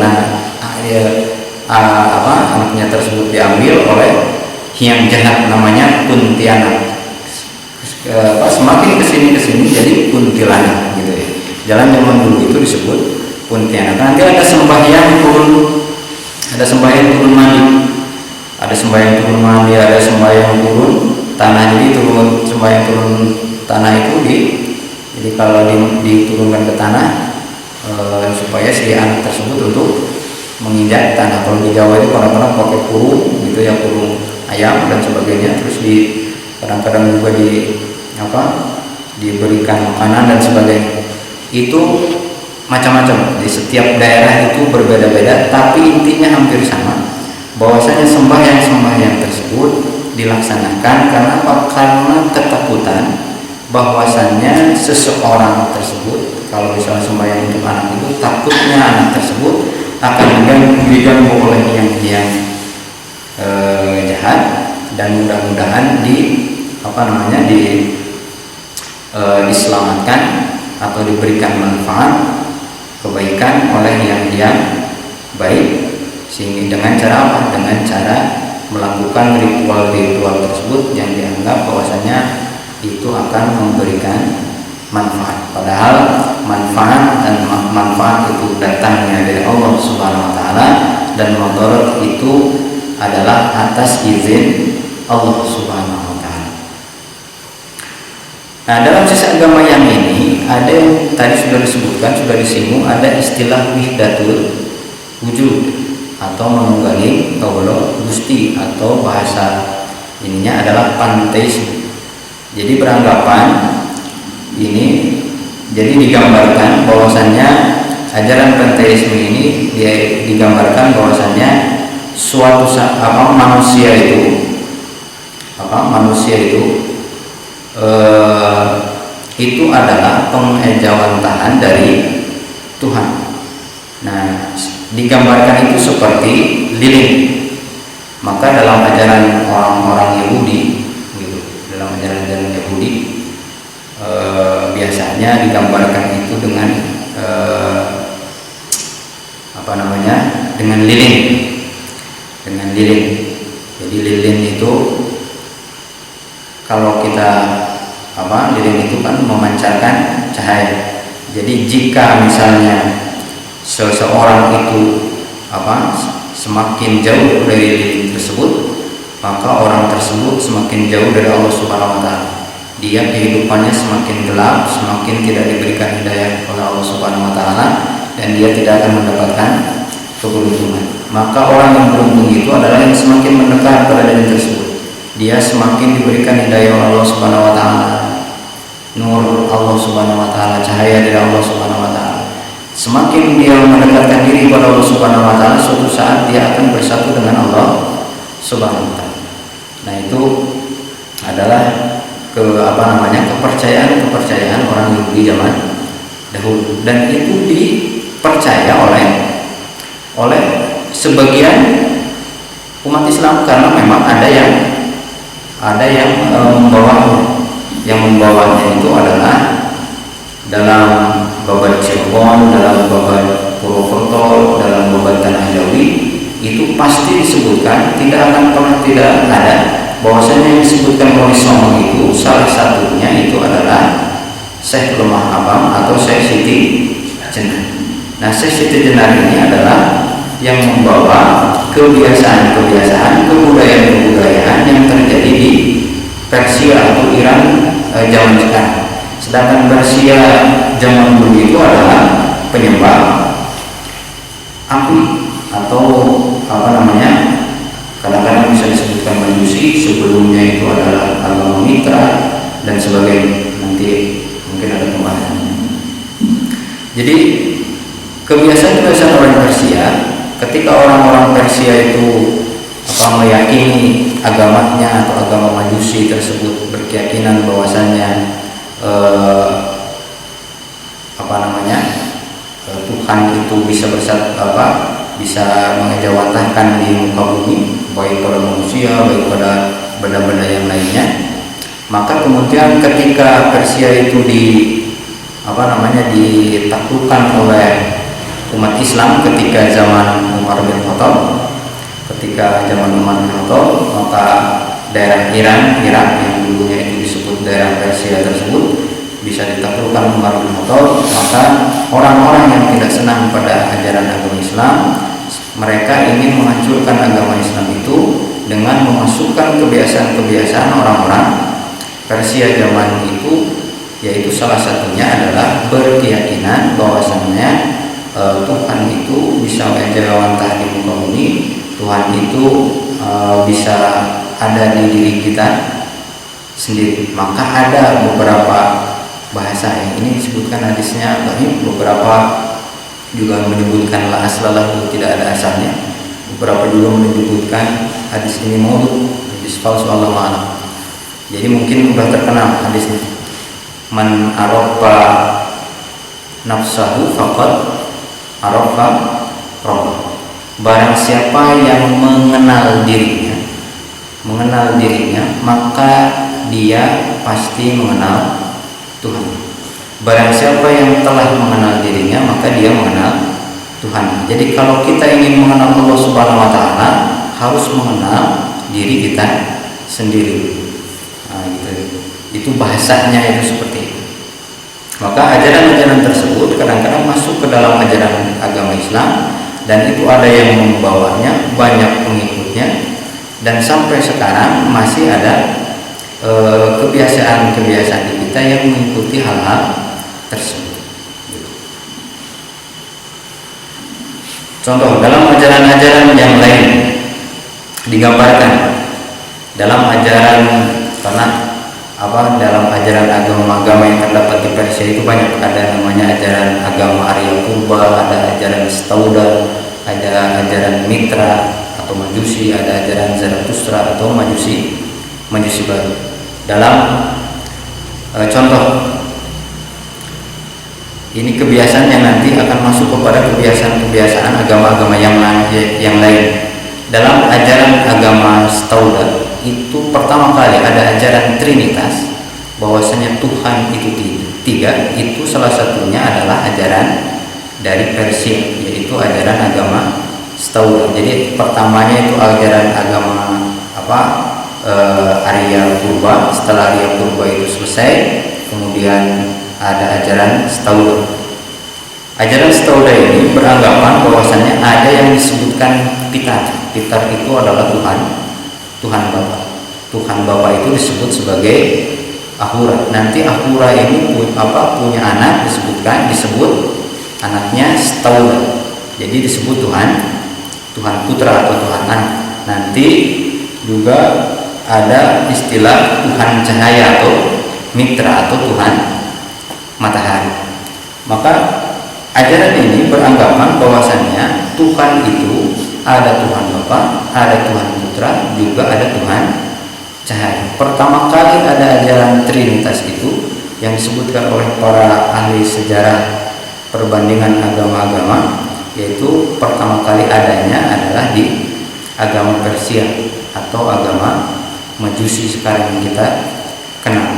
anaknya tersebut diambil oleh hiang jahat namanya kuntilanak. Semakin kesini jadi kuntilanak, gitu ya. Jalan zaman dulu itu disebut kuntilanak. Nanti ada sembahyang turun mandi, ada sembahyang turun tanah. Jadi sembahyang turun tanah itu jadi kalau diturunkan ke tanah supaya si anak tersebut untuk menginjak tanah. Kalau di Jawa itu kadang-kadang pakai kurung, gitu ya, kurung ayam dan sebagainya. Terus kadang-kadang juga diberikan makanan dan sebagainya. Itu macam-macam. Di setiap daerah itu berbeda-beda, tapi intinya hampir sama. Bahwasanya sembahyang tersebut dilaksanakan karena apa? Karena ketakutan bahwasanya seseorang tersebut, kalau misalnya sembahyang untuk anak itu, takutnya anak tersebut akan diganggu oleh yang jahat, dan mudah-mudahan diselamatkan atau diberikan manfaat kebaikan oleh yang baik, sehingga dengan cara apa? Dengan cara melakukan ritual-ritual tersebut yang dianggap bahwasanya itu akan memberikan manfaat. Padahal manfaat itu datangnya dari Allah Subhanahu wa taala, dan mudarat itu adalah atas izin Allah Subhanahu wa taala. Nah, dalam sisi agama yang ini ada yang tadi sudah disebutkan, sudah disinggung, ada istilah wahdatul wujud atau menunggali kaulo gusti, atau bahasa ininya adalah panteisme. Jadi beranggapan ini Jadi digambarkan bahwasannya ajaran panteisme ini dia digambarkan bahwasannya suatu manusia itu adalah pengejawantahan dari Tuhan. Nah, digambarkan itu seperti lilin. Maka dalam ajaran orang-orang Yahudi, gitu, dalam ajaran Yahudi biasanya digambarkan itu dengan dengan lilin. Jadi lilin itu kalau kita lilin itu kan memancarkan cahaya. Jadi jika misalnya seseorang itu semakin jauh dari lilin tersebut, maka orang tersebut semakin jauh dari Allah Subhanahu wa taala. Dia kehidupannya semakin gelap, semakin tidak diberikan hidayah oleh Allah Subhanahu wa taala, dan dia tidak akan mendapatkan keberuntungan. Maka orang yang beruntung itu adalah yang semakin mendekat pada lilin tersebut. Dia semakin diberikan hidayah oleh Allah Subhanahu wa taala, nur Allah Subhanahu wa taala, cahaya dari Allah Subhanahu wa taala. Semakin dia mendekatkan diri kepada Allah Subhanahu wa taala, suatu saat dia akan bersatu dengan Allah Subhanahu wa taala. Nah, itu adalah kepercayaan orang Yahudi zaman dahulu, dan itu dipercaya oleh sebagian umat Islam, karena memang ada yang membawanya itu adalah dalam babat Cirebon, dalam babat Purwokerto, dalam babat Tanah Jawi, itu pasti disebutkan, tidak akan pernah tidak ada bahwasanya yang disebutkan oleh Songo itu salah satunya itu adalah Syekh Lemah Abang atau Syekh Siti Jenar. Nah, Syekh Siti Jenar ini adalah yang membawa kebiasaan-kebiasaan, kebudayaan-kebudayaan yang terjadi di Persia atau Iran zaman sekarang. Sedangkan Persia zaman dulu itu adalah penyembah api atau kadang-kadang bisa disebutkan majusi, sebelumnya itu adalah agama Mitra dan sebagainya. Nanti mungkin ada pembahasannya. Jadi kebiasaan-kebiasaan orang Persia, ketika orang-orang Persia itu meyakini agamanya atau agama majusi tersebut, berkeyakinan bahwasannya Tuhan itu bisa bisa mengejawantahkan di muka bumi, baik pada manusia, baik pada benda-benda yang lainnya. Maka kemudian ketika Persia itu ditaklukkan oleh umat Islam ketika zaman Umar bin Khattab, maka daerah Irak yang dulunya itu disebut daerah Persia tersebut bisa ditaklukkan Umar bin Khattab. Maka orang-orang yang tidak senang pada ajaran agama Islam, mereka ingin menghancurkan agama Islam itu dengan memasukkan kebiasaan-kebiasaan orang-orang Persia zaman itu, yaitu salah satunya adalah berkeyakinan bahwasannya Tuhan itu bisa menjawantah di muka bumi, Tuhan itu bisa ada di diri kita sendiri. Maka ada beberapa bahasa yang ini disebutkan hadisnya, tapi beberapa juga menyebutkan la aslalahu, tidak ada asalnya. Beberapa juga menyebutkan hadis ini maudhu, hadis palsu, Allah ma'alam. Jadi mungkin sudah terkenal hadisnya, man arafa nafsahu faqad arafa rabbah. Barang siapa yang mengenal dirinya, maka dia pasti mengenal Tuhan. Barang siapa yang telah mengenal dirinya, maka dia mengenal Tuhan. Jadi kalau kita ingin mengenal Allah Subhanahu wa taala, harus mengenal diri kita sendiri. Nah, gitu. Itu bahasanya itu seperti itu. Maka ajaran-ajaran tersebut kadang-kadang masuk ke dalam ajaran agama Islam, dan itu ada yang membawanya, banyak pengikutnya, dan sampai sekarang masih ada kebiasaan-kebiasaan kita yang mengikuti hal-hal tersebut. Contoh dalam ajaran-ajaran yang lain digambarkan dalam ajaran dalam ajaran agama-agama yang terdapat di Persia itu banyak. Ada namanya ajaran agama Arya Purba, ada ajaran Stauda, ada ajaran Mitra atau Majusi, ada ajaran Zarathustra atau Majusi baru. Dalam contoh, ini kebiasaan yang nanti akan masuk kepada kebiasaan agama-agama yang lain. Dalam ajaran agama Stauda itu pertama kali ada ajaran Trinitas, bahwasanya Tuhan itu tiga. Itu salah satunya adalah ajaran dari Persia, yaitu ajaran agama Stauda. Jadi pertamanya itu ajaran agama Arya Purba. Setelah Arya Purba itu selesai, kemudian ada ajaran Stauda. Ajaran Stauda ini beranggapan bahwasanya ada yang disebutkan Pitar. Pitar itu adalah Tuhan Bapa. Tuhan Bapa itu disebut sebagai Ahura. Nanti Ahura ini punya anak, disebut anaknya Stauda. Jadi disebut Tuhan Putra atau Tuhan Anak. Nanti juga ada istilah Tuhan Cahaya atau Mitra atau Tuhan Matahari. Maka ajaran ini beranggapan bahwasannya Tuhan itu ada Tuhan Bapa, ada Tuhan Putra, juga ada Tuhan Cahaya. Pertama kali ada ajaran Trinitas itu yang disebutkan oleh para ahli sejarah perbandingan agama-agama, yaitu pertama kali adanya adalah di agama Persia atau agama Majusi sekarang yang kita kenal.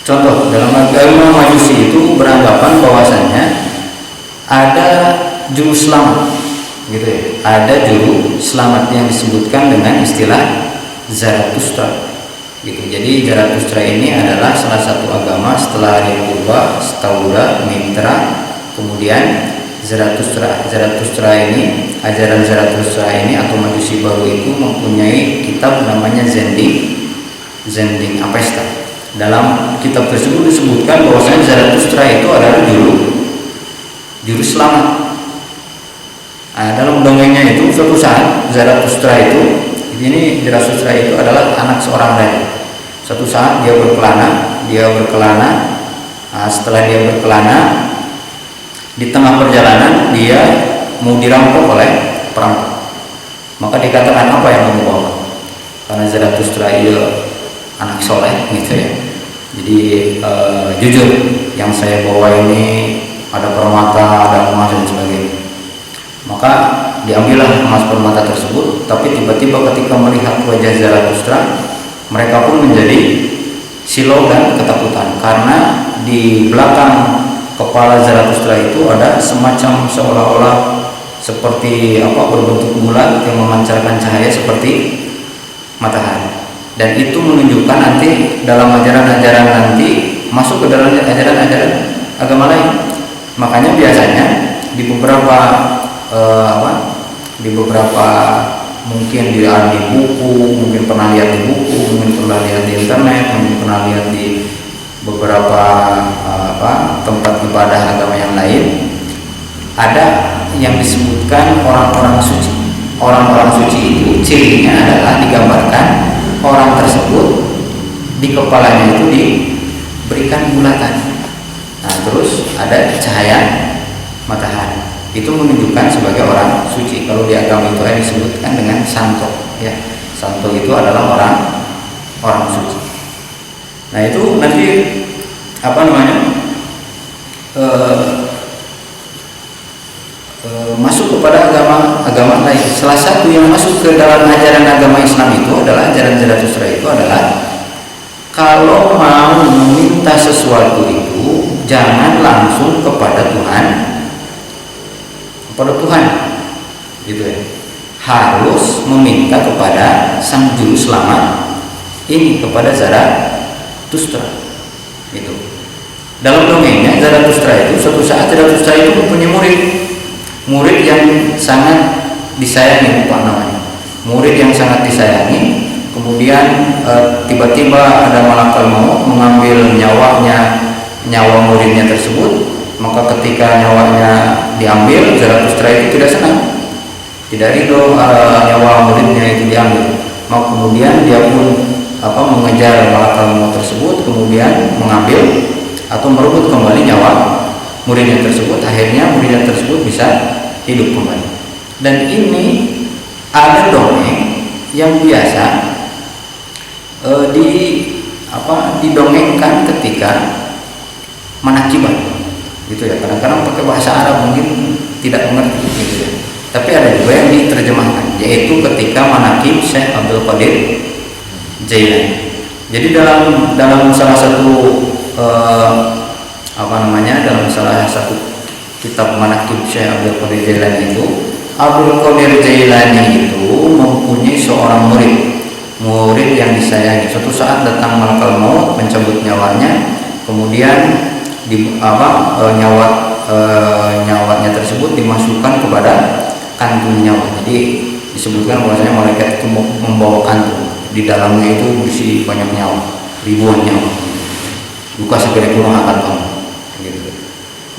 Contoh, dalam agama Majusi itu beranggapan bahwasannya ada juru selamat, gitu ya. Ada juru selamat yang disebutkan dengan istilah Zarathustra, gitu. Jadi Zarathustra ini adalah salah satu agama setelah Arya Purba, Stauda, Mitra, kemudian Zarathustra. Ajaran Zarathustra ini atau Majusi baru itu mempunyai kitab namanya Zending Avesta. Dalam kitab tersebut disebutkan bahwasanya Zarathustra itu adalah juru selamat. Dalam dongengnya itu suatu saat Zarathustra itu adalah anak seorang raja. Suatu saat dia berkelana. Setelah dia berkelana, di tengah perjalanan dia mau dirampok oleh perampok. Maka dikatakan, apa yang kamu bawa? Karena Zarathustra itu anak soleh, gitu ya. Jadi jujur, yang saya bawa ini ada permata, ada emas dan sebagainya. Maka diambillah emas permata tersebut. Tapi tiba-tiba ketika melihat wajah Zarathustra, mereka pun menjadi silau dan ketakutan, karena di belakang kepala Zarathustra itu ada semacam seolah-olah seperti berbentuk bulat yang memancarkan cahaya seperti matahari. Dan itu menunjukkan nanti dalam ajaran-ajaran nanti masuk ke dalam ajaran-ajaran agama lain. Makanya biasanya di beberapa mungkin di buku, mungkin pernah lihat di buku, mungkin pernah lihat di internet, mungkin pernah lihat di beberapa tempat ibadah agama yang lain, ada yang disebutkan orang-orang suci. Orang-orang suci itu cirinya adalah digambarkan orang tersebut di kepalanya itu diberikan bulatan. Nah, terus ada cahaya matahari. Itu menunjukkan sebagai orang suci. Kalau di agama itu disebutkan dengan santo, ya. Santo itu adalah orang suci. Nah, itu nanti masuk kepada agama lain. Salah satu yang masuk ke dalam ajaran agama Islam itu adalah ajaran Zarathustra itu adalah kalau mau meminta sesuatu itu jangan langsung kepada Tuhan, gitu ya. Harus meminta kepada sang juru selamat ini, kepada Zarathustra, gitu. Dalam dongengnya Zarathustra itu suatu saat Zarathustra itu mempunyai murid yang sangat disayangi, murid yang sangat disayangi. Kemudian tiba-tiba ada malaikat maut mengambil nyawa muridnya tersebut. Maka ketika nyawanya diambil, Zarathustra itu tidak senang, tidak ridho nyawa muridnya itu diambil. Maka kemudian dia pun mengejar malakal maut tersebut, kemudian mengambil atau merebut kembali nyawa muridnya tersebut. Akhirnya muridnya tersebut bisa hidup kembali. Dan ini ada dongeng yang biasa didongengkan ketika manakibah gitu ya. Kadang-kadang pakai bahasa Arab mungkin tidak mengerti gitu ya. Tapi ada juga yang diterjemahkan, yaitu ketika manakib Syekh Abdul Qadir Jailani. Jadi dalam salah satu dalam salah satu kitab manakib Syekh Abdul Qadir Jailani itu, Abdul Qadir Jailani itu mempunyai seorang murid yang disayangi. Suatu saat datang malakal maut mencabut nyawanya, kemudian nyawanya tersebut dimasukkan kepada kantung nyawa. Jadi disebutkan bahwasanya malaikat itu membawa kantung, di dalamnya itu berisi banyak nyawa, ribuan nyawa. Duka segede gunung akan bangun gitu.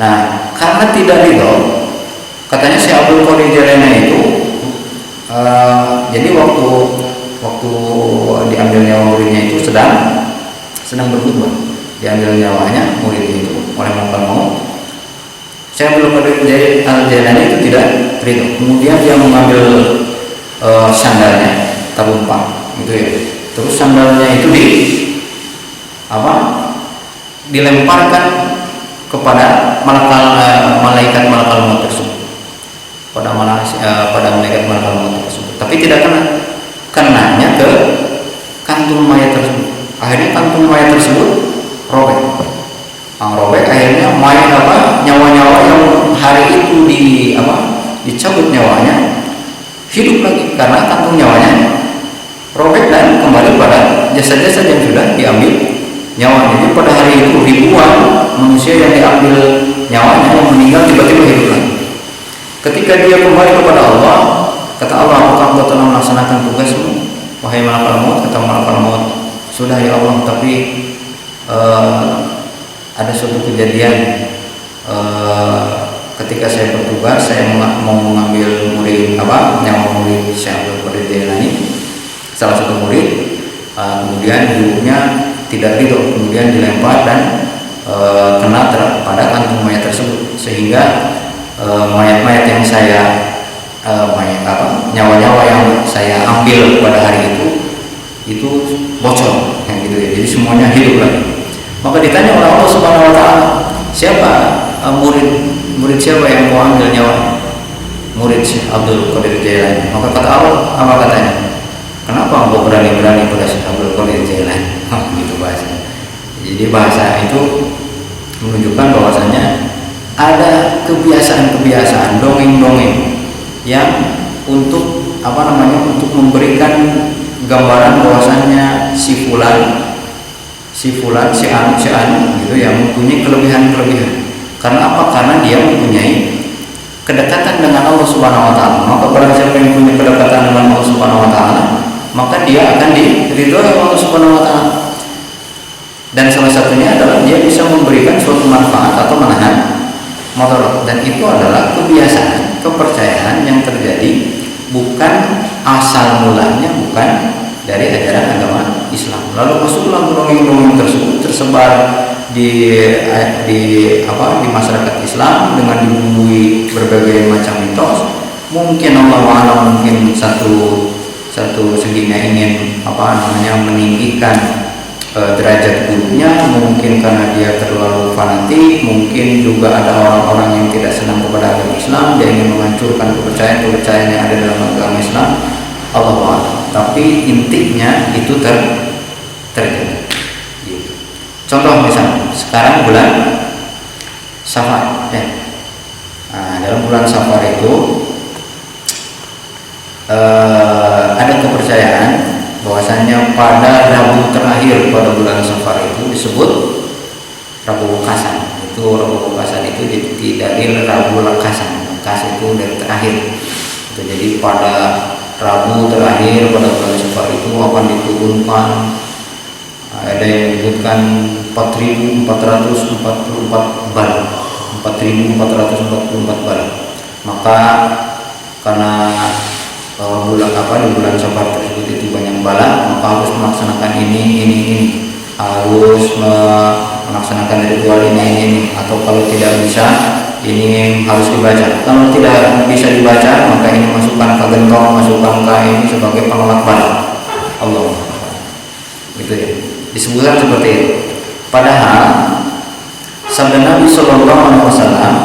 Nah, karena tidak ridho, katanya si Abdul Qadir Jailani itu jadi waktu diambil nyawa muridnya itu sedang berkhutbah, diambil nyawanya muridnya itu oleh malakal maut. Saya belum Jailani itu tidak ridho. Kemudian dia mengambil sandalnya, tabumpang gitu ya. Terus sandalnya itu dilemparkan kepada malaikat malakal maut tersebut. Pada malaikat malakal maut tersebut. Tapi tidak kenanya ke kantung mayat tersebut. Akhirnya kantung mayat tersebut robek. Akhirnya nyawa-nyawa yang hari itu dicabut nyawanya hidup lagi karena kantung nyawanya robek dan kembali pada jasad-jasad yang sudah diambil nyawanya. Jadi pada hari itu ribuan manusia yang diambil nyawanya, yang meninggal tiba-tiba hidup lagi. Ketika dia kembali kepada Allah, kata Allah, apakah engkau telah melaksanakan tugasmu wahai malakal maut? Kata malakal maut, sudah ya Allah, tapi ada suatu kejadian ketika saya bertugas, saya mau mengambil nyawa murid Syekh Abdul Qadir Jailani, salah satu murid, kemudian gurunya tidak ridho, kemudian dilempar dan kena pada kantung mayat tersebut, sehingga mayat-mayat yang saya nyawa-nyawa yang saya ambil pada hari itu bocor, yang gitu ya. Jadi semuanya hidup lagi. Maka ditanya oleh Allah Subhanahu Wa Taala, siapa murid siapa yang mau ambil nyawa? Murid Syekh Abdul Qadir Jailani. Maka kata Allah, apa katanya? Kenapa engkau berani-berani pada Syekh Abdul Qadir Jailani? Gitu bahasa. Jadi bahasa itu menunjukkan bahwasanya ada kebiasaan-kebiasaan dongeng-dongeng yang untuk untuk memberikan gambaran bahwasanya si fulan si anu gitu yang mempunyai kelebihan. Karena apa? Karena dia mempunyai kedekatan dengan Allah Subhanahu Wa Taala. Maka barang siapa yang mempunyai kedekatan dengan Allah Subhanahu Wa Taala, maka dia akan diridhoi oleh Allah Subhanahu Wa Taala. Dan salah satunya adalah dia bisa memberikan suatu manfaat atau menahan mudarat. Dan itu adalah kepercayaan yang terjadi bukan asal mulanya, bukan dari ajaran agama Islam. Lalu masuklah dongeng-dongeng tersebut tersebar di masyarakat Islam dengan dibumbui berbagai macam mitos. Mungkin Allah mungkin satu seginya ingin meninggikan derajat gurunya, mungkin karena dia terlalu fanatik, mungkin juga ada orang-orang yang tidak senang kepada agama Islam, dia ingin menghancurkan kepercayaan yang ada dalam agama Islam. Allah. Tapi intinya itu terjadi. Contoh misalnya sekarang bulan Safar, ya. Nah, dalam bulan Safar itu ada kepercayaan bahwasanya pada Rabu terakhir pada bulan Safar itu disebut Rabu Wekasan. Rabu Wekasan itu dari Rabu Lekasan. Lekas itu dari terakhir. Jadi pada Rabu terakhir pada bulan Safar itu akan diturunkan, ada yang menyebutkan 4.444 bal, 4.444 bal. Maka karena di bulan Safar tersebut itu banyak bala, maka harus melaksanakan ini, harus melaksanakan ritual ini, atau kalau tidak bisa ini harus dibaca. Kalau tidak bisa dibaca, maka ini masukkan ke gentong, masukkan ke ini sebagai penolak bala. Allah, gitu ya. Disebutkan seperti itu. Padahal sabda Nabi Sallallahu Alaihi Wasallam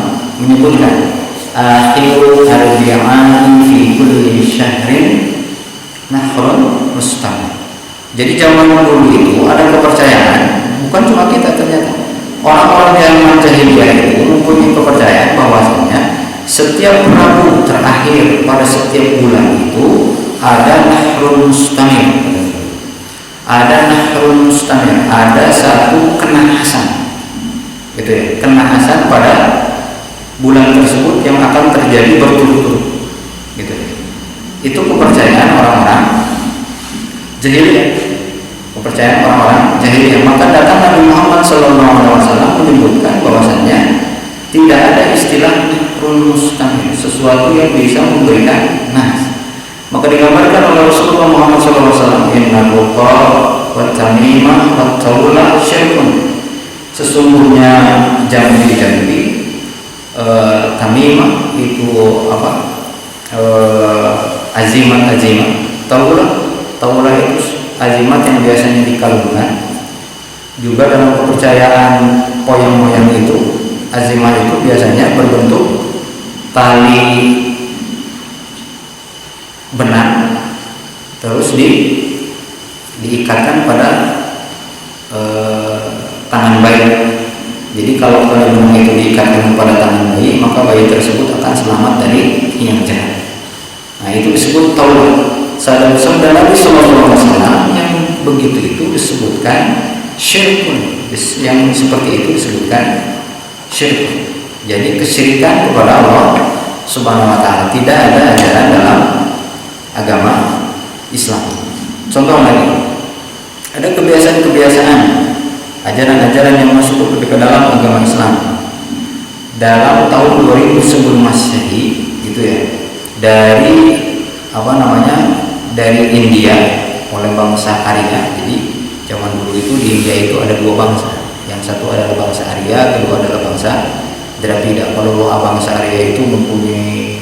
menyebutkan akhirul arbi'an fi kulli syahrin nahrun mustamir. Jadi zaman dulu itu ada kepercayaan, bukan cuma kita, ternyata orang-orang yang jahiliyah itu mempunyai kepercayaan bahwasanya setiap Rabu terakhir pada setiap bulan itu ada nahrun mustamir. Ada nahrun mustamir, ada satu kenahasan, gitu ya, kenahasan pada bulan tersebut yang akan terjadi berturut-turut, gitu ya. Itu kepercayaan orang-orang jahiliyah, kepercayaan orang-orang jahiliyah. Maka datang Nabi Muhammad SAW menyebutkan bahwasannya tidak ada istilah nahrun mustamir, sesuatu yang bisa memberikan nas. Maka digambarkan oleh Rasulullah Muhammad SAW, inna buqa wa tamimah wa tawla syirkun. Sesungguhnya jambi-jambi, tamimah itu apa? Azimat, tawla itu azimat yang biasanya dikalungkan. Juga dalam kepercayaan moyang-moyang itu, azimat itu biasanya berbentuk tali benang, terus diikatkan pada tangan bayi. Jadi kalau tali benang itu diikatkan pada tangan bayi, maka bayi tersebut akan selamat dari yang jahat. Nah, itu disebut taulah. Sabda Nabi SAW yang begitu itu disebutkan syirkun, yang seperti itu disebutkan syirkun. Jadi kesyirikan kepada Allah Subhanahu Wa Taala, tidak ada ajaran dalam agama Islam. Contoh lagi, ada kebiasaan-kebiasaan, ajaran-ajaran yang masuk ke dalam agama Islam dalam tahun 2000 sebelum Masehi, gitu ya, dari dari India oleh bangsa Arya. Jadi zaman dulu itu di India itu ada dua bangsa, yang satu adalah bangsa Arya, kedua adalah bangsa Dravida. Kalau bangsa Arya itu mempunyai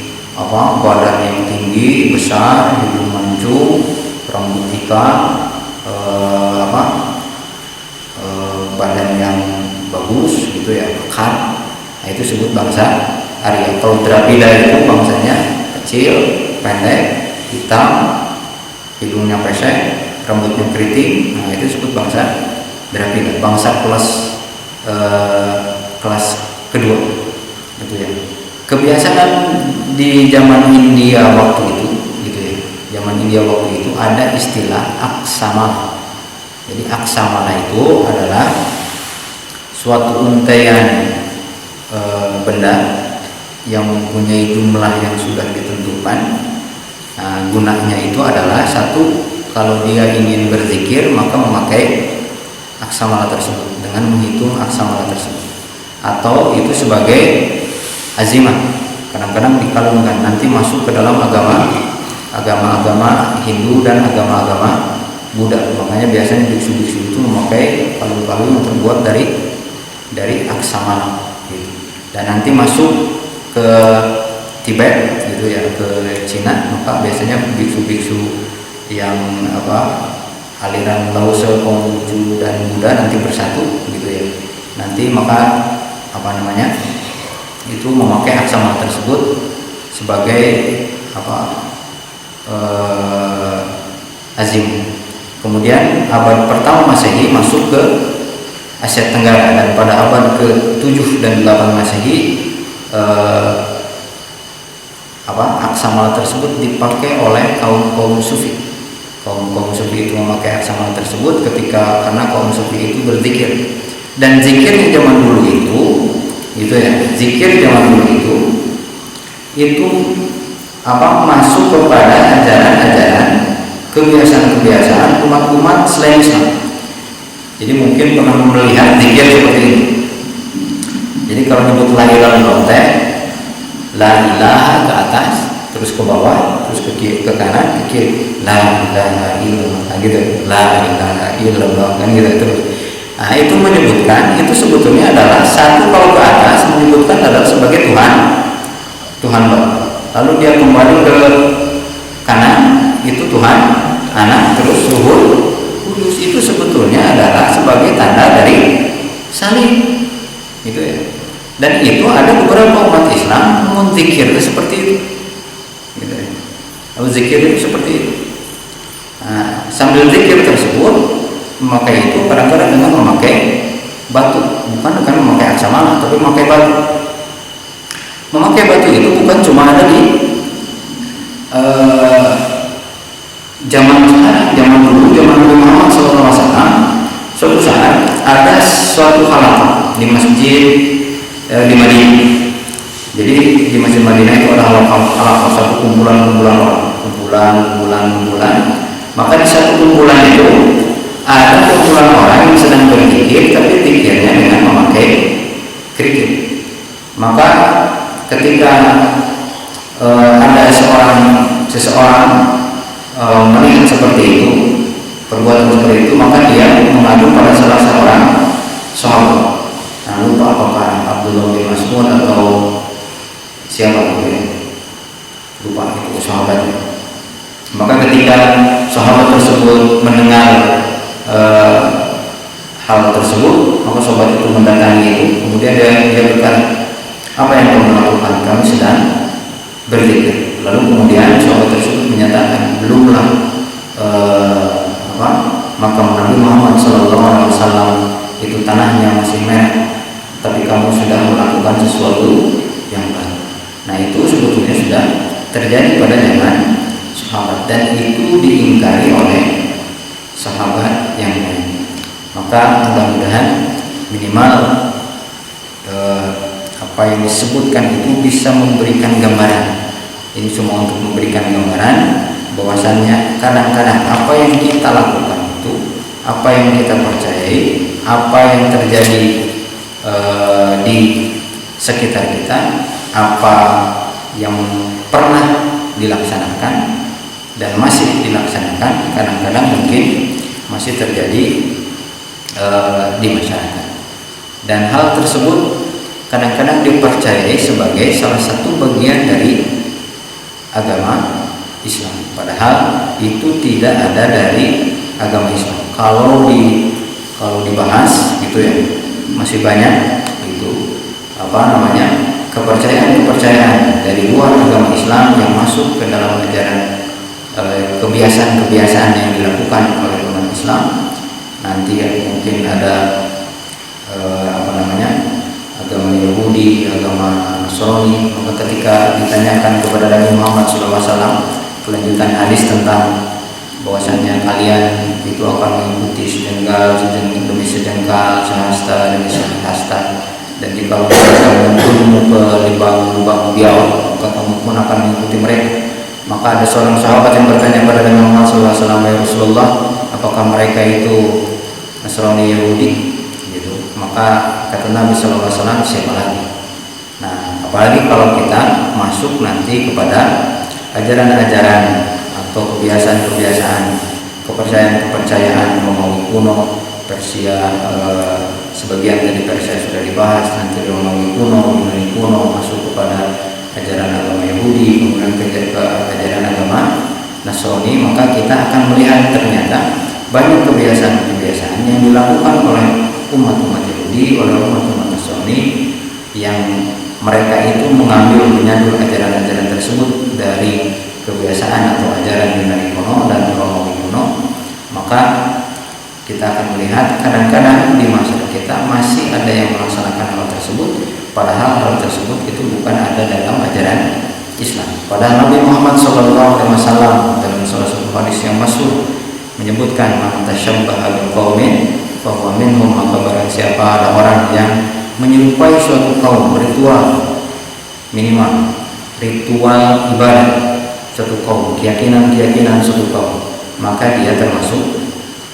badan yang tinggi, besar, hidung mancung, rambut hitam, badan yang bagus, gitu ya, kekar. Nah, itu disebut bangsa Arya. Kalau Dravida itu bangsanya kecil, pendek, hitam, hidungnya pesek, rambutnya keriting. Nah, itu disebut bangsa Dravida, bangsa kelas kedua, gitu ya. Kebiasaan di zaman India waktu itu, gitu ya, zaman India waktu itu ada istilah aksamala. Jadi aksamala itu adalah suatu untaian benda yang mempunyai jumlah yang sudah ditentukan. Nah, gunanya itu adalah satu, kalau dia ingin berzikir maka memakai aksamala tersebut dengan menghitung aksamala tersebut, atau itu sebagai azimat. Kadang-kadang dikalungkan, nanti masuk ke dalam agama-agama Hindu dan agama-agama Buddha. Makanya biasanya biksu-biksu itu memakai kalung-kalung yang terbuat dari aksamala, gitu. Dan nanti masuk ke Tibet, gitu ya, ke Cina, maka biasanya biksu-biksu yang aliran Laosa, Konghucu dan Buddha nanti bersatu, gitu ya. Nanti maka itu memakai aksamala tersebut sebagai azim. Kemudian abad pertama Masehi masuk ke Asia Tenggara, dan pada abad ke-7 dan 8 Masehi aksamala tersebut dipakai oleh kaum Sufi. Kaum Sufi itu memakai aksamala tersebut karena kaum Sufi itu berzikir. Dan zikir di zaman dulu itu, gitu ya, zikir zaman dulu itu masuk kepada ajaran-ajaran, kebiasaan-kebiasaan umat-umat selain Islam. Jadi mungkin pernah melihat zikir seperti ini. Jadi kalau nyebut la ilaha illallah, la ilaha ke atas, terus ke bawah, terus ke kiri, ke kanan, ke kiri, la ilaha illallah, gitu, la ilaha illallah, kan gitu terus. Nah itu menyebutkan, itu sebetulnya adalah satu, kalau ke atas menyebutkan adalah sebagai Tuhan Bapa. Lalu dia kembali ke kanan, itu Tuhan Anak, terus Ruhul Kudus, itu sebetulnya adalah sebagai tanda dari salib, gitu ya. Dan itu ada beberapa umat Islam menzikir seperti itu, gitu ya. Lalu zikir itu seperti itu. Nah, sambil zikir tersebut, memakai itu kadang-kadang dengan memakai batu, bukan dengan memakai aksamana, tapi memakai batu. Memakai batu itu bukan cuma ada di zaman sekarang, zaman dulu, zaman Nabi Muhammad SAW. Suatu saat ada suatu halaqah di masjid di Madinah. Jadi di masjid Madinah itu ada halaqah, satu kumpulan orang, Maka di satu kumpulan itu ada kumpulan orang yang sedang berzikir, tapi zikirnya dengan memakai kerikil. Maka ketika ada seseorang melihat seperti itu, perbuatan seperti itu, maka dia mengadu pada salah seorang sahabat. Nah, lupa apakah Abdullah bin Mas'ud atau siapa itu ya, lupa itu sahabatnya. Maka ketika sahabat tersebut mendengar hal tersebut, maka sahabat itu mendatangi itu, kemudian dia berkata, apa yang kamu lakukan? Kami sedang berzikir. Lalu kemudian sahabat tersebut menyatakan, belumlah makam Nabi Muhammad SAW itu tanahnya masih merah, tapi kamu sudah melakukan sesuatu yang baru. Nah itu sebetulnya sudah terjadi pada zaman sahabat, dan itu diingkari oleh sahabat yang lain. Maka mudah-mudahan minimal apa yang disebutkan itu bisa memberikan gambaran. Ini semua untuk memberikan gambaran bahwasannya kadang-kadang apa yang kita lakukan itu, apa yang kita percayai, apa yang terjadi di sekitar kita, apa yang pernah dilaksanakan dan masih dilaksanakan, kadang-kadang mungkin masih terjadi di masyarakat. Dan hal tersebut kadang-kadang dipercayai sebagai salah satu bagian dari agama Islam, padahal itu tidak ada dari agama Islam. Kalau dibahas gitu ya, masih banyak itu kepercayaan dari luar agama Islam yang masuk ke dalam ajaran kebiasaan-kebiasaan yang dilakukan oleh umat Islam. Nanti ya, mungkin ada agama Yahudi, agama Nasrani. Maka ketika ditanyakan kepada Nabi Muhammad SAW kelanjutan hadis tentang bahwasannya kalian itu akan mengikuti sejengkal demi sejengkal, sehasta demi sehasta, dan jika kalian turun ke lubang biawak, maka kamu pun akan mengikuti mereka. Maka ada seorang sahabat yang bertanya kepada Nabi Muhammad SAW, ya Rasulullah, apakah mereka itu Nasrani Yahudi? Gitu. Maka kata Nabi SAW, siapa lagi? Nah, apalagi kalau kita masuk nanti kepada ajaran-ajaran atau kebiasaan-kebiasaan, kepercayaan-kepercayaan Romawi kuno, Persia, sebagian dari Persia sudah dibahas, nanti Romawi kuno, Yunani kuno, masuk kepada ajaran agama Yahudi, kemudian ke ajaran agama Nasrani. Maka kita akan melihat ternyata banyak kebiasaan-kebiasaan yang dilakukan oleh umat-umat Yahudi, oleh umat-umat Nasrani, yang mereka itu mengambil menyadur ajaran-ajaran tersebut dari kebiasaan atau ajaran Yunani kuno dan Romawi kuno. Maka kita akan melihat kadang-kadang di masyarakat kita masih ada yang melaksanakan hal tersebut, padahal hal tersebut itu bukan ada dalam ajaran Islam. Padahal Nabi Muhammad SAW dalam salah satu hadis yang masyhur menyebutkan, man tasyabbaha biqaumin fahuwa minhum, maka barang siapa ada orang yang menyerupai suatu kaum, ritual minimal, ritual ibadah suatu kaum, keyakinan suatu kaum, maka dia termasuk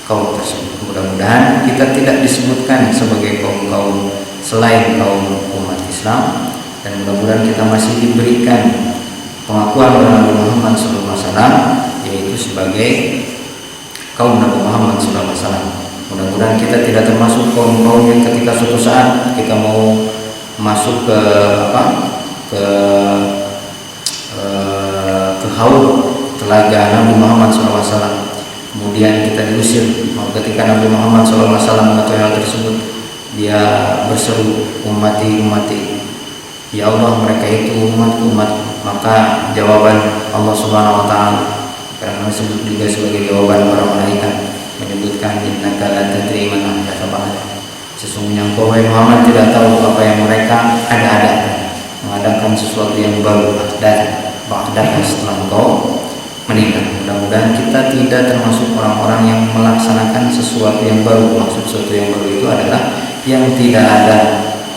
kaum tersebut. Mudah-mudahan kita tidak disebutkan sebagai kaum-kaum selain kaum umat Islam, dan mudah-mudahan kita masih diberikan pengakuan Nabi Muhammad SAW, yaitu sebagai kaum Nabi Muhammad SAW. Mudah-mudahan kita tidak termasuk kaum-kaum yang ketika suatu saat kita mau masuk ke haud telaga Nabi Muhammad SAW, kemudian kita diusir. Ketika Nabi Muhammad SAW mengetahui hal tersebut, dia berseru, ummati, ya Allah, mereka itu umatku. Maka jawaban Allah Subhanahu Wa Taala, karena disebut juga sebagai jawaban para malaikat, menyebutkan innaka la tadri man ahdatsa ba'dak. Sesungguhnya engkau wahai Muhammad tidak tahu apa yang mereka mengadakan sesuatu yang baru ba'dak setelah engkau meninggal. Mudah-mudahan kita tidak termasuk orang-orang yang melaksanakan sesuatu yang baru. Maksud sesuatu yang baru itu adalah yang tidak ada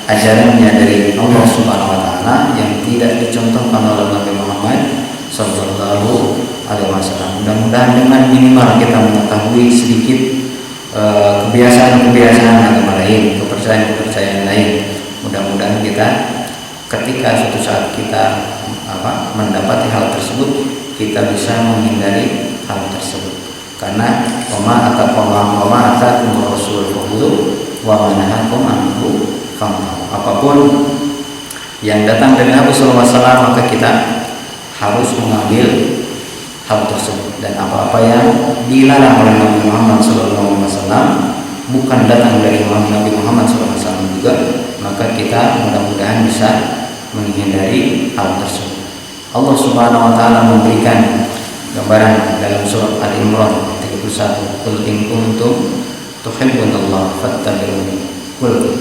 ajarannya dari Allah Subhanahu Wa Taala, yang tidak dicontohkan oleh Nabi Muhammad Sallallahu Alaihi Wasallam. Mudah-mudahan dengan minimal kita mengetahui sedikit kebiasaan-kebiasaan agama lain, kepercayaan lain. Mudah-mudahan kita ketika suatu saat kita mendapati hal tersebut, kita bisa menghindari hal tersebut. Karena wama atakum rasul fakhudhu wa ma nahakum anhu fantahu. Apapun yang datang dari Nabi sallallahu alaihi wasallam, maka kita harus mengambil hal tersebut. Dan apa-apa yang dilarang oleh Nabi Muhammad sallallahu alaihi wasallam, bukan datang dari Nabi Muhammad sallallahu alaihi wasallam juga, maka kita mudah-mudahan bisa menghindari hal tersebut. Allah Subhanahu Wa Taala memberikan gambaran dalam surat Al-Imran 31, qul in kuntum tuhibbunallaha fattabi'uni. Qul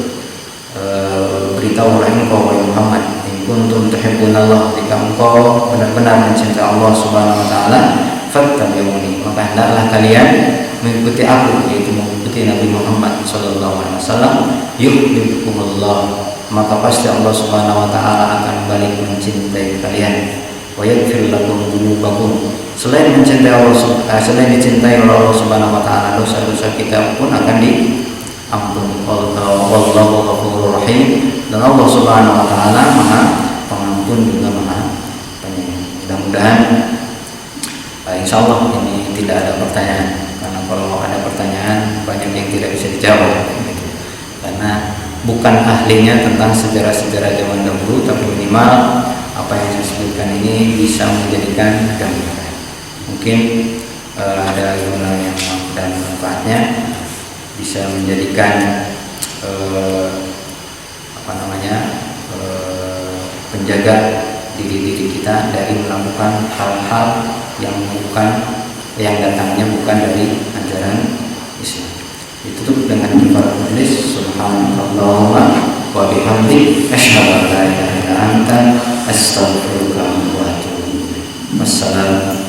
beritahulah engkau wahai Muhammad, in kuntum tuhibbunallaha, jika engkau benar-benar mencintai Allah Subhanahu Wa Taala, fattabi'uni, maka hendaklah kalian mengikuti aku, yaitu mengikuti Nabi Muhammad sallallahu alaihi wasallam. Yuhibbukumullah, maka pasti Allah Subhanahu Wa Taala akan balik mencintai kalian. Wa yaghfir lakum dzunubakum, selain mencintai Allah, selain dicintai oleh Allah Subhanahu Wa Taala, dosa-dosa kita pun akan diampuni. Wallahu ghafurur rahim, dan Allah Subhanahu Wa Taala Maha Pengampun juga Maha Penyayang. Mudah-mudahan insyaallah ini tidak ada pertanyaan, karena kalau ada pertanyaan banyak yang tidak bisa dijawab gitu. Karena bukan ahlinya tentang sejarah-sejarah zaman dahulu, tapi minimal apa yang saya sebutkan ini bisa menjadikan gambaran. Mungkin ada guna yang dan manfaatnya, bisa menjadikan penjaga diri kita dari melakukan hal-hal yang datangnya bukan dari ajaran Islam. Ditutup dengan kalimat majelis, subhanallahumma wa bihamdi asyhadu an la ilaha illa anta astaghfiruka wa atubu ilaik. Wassalamu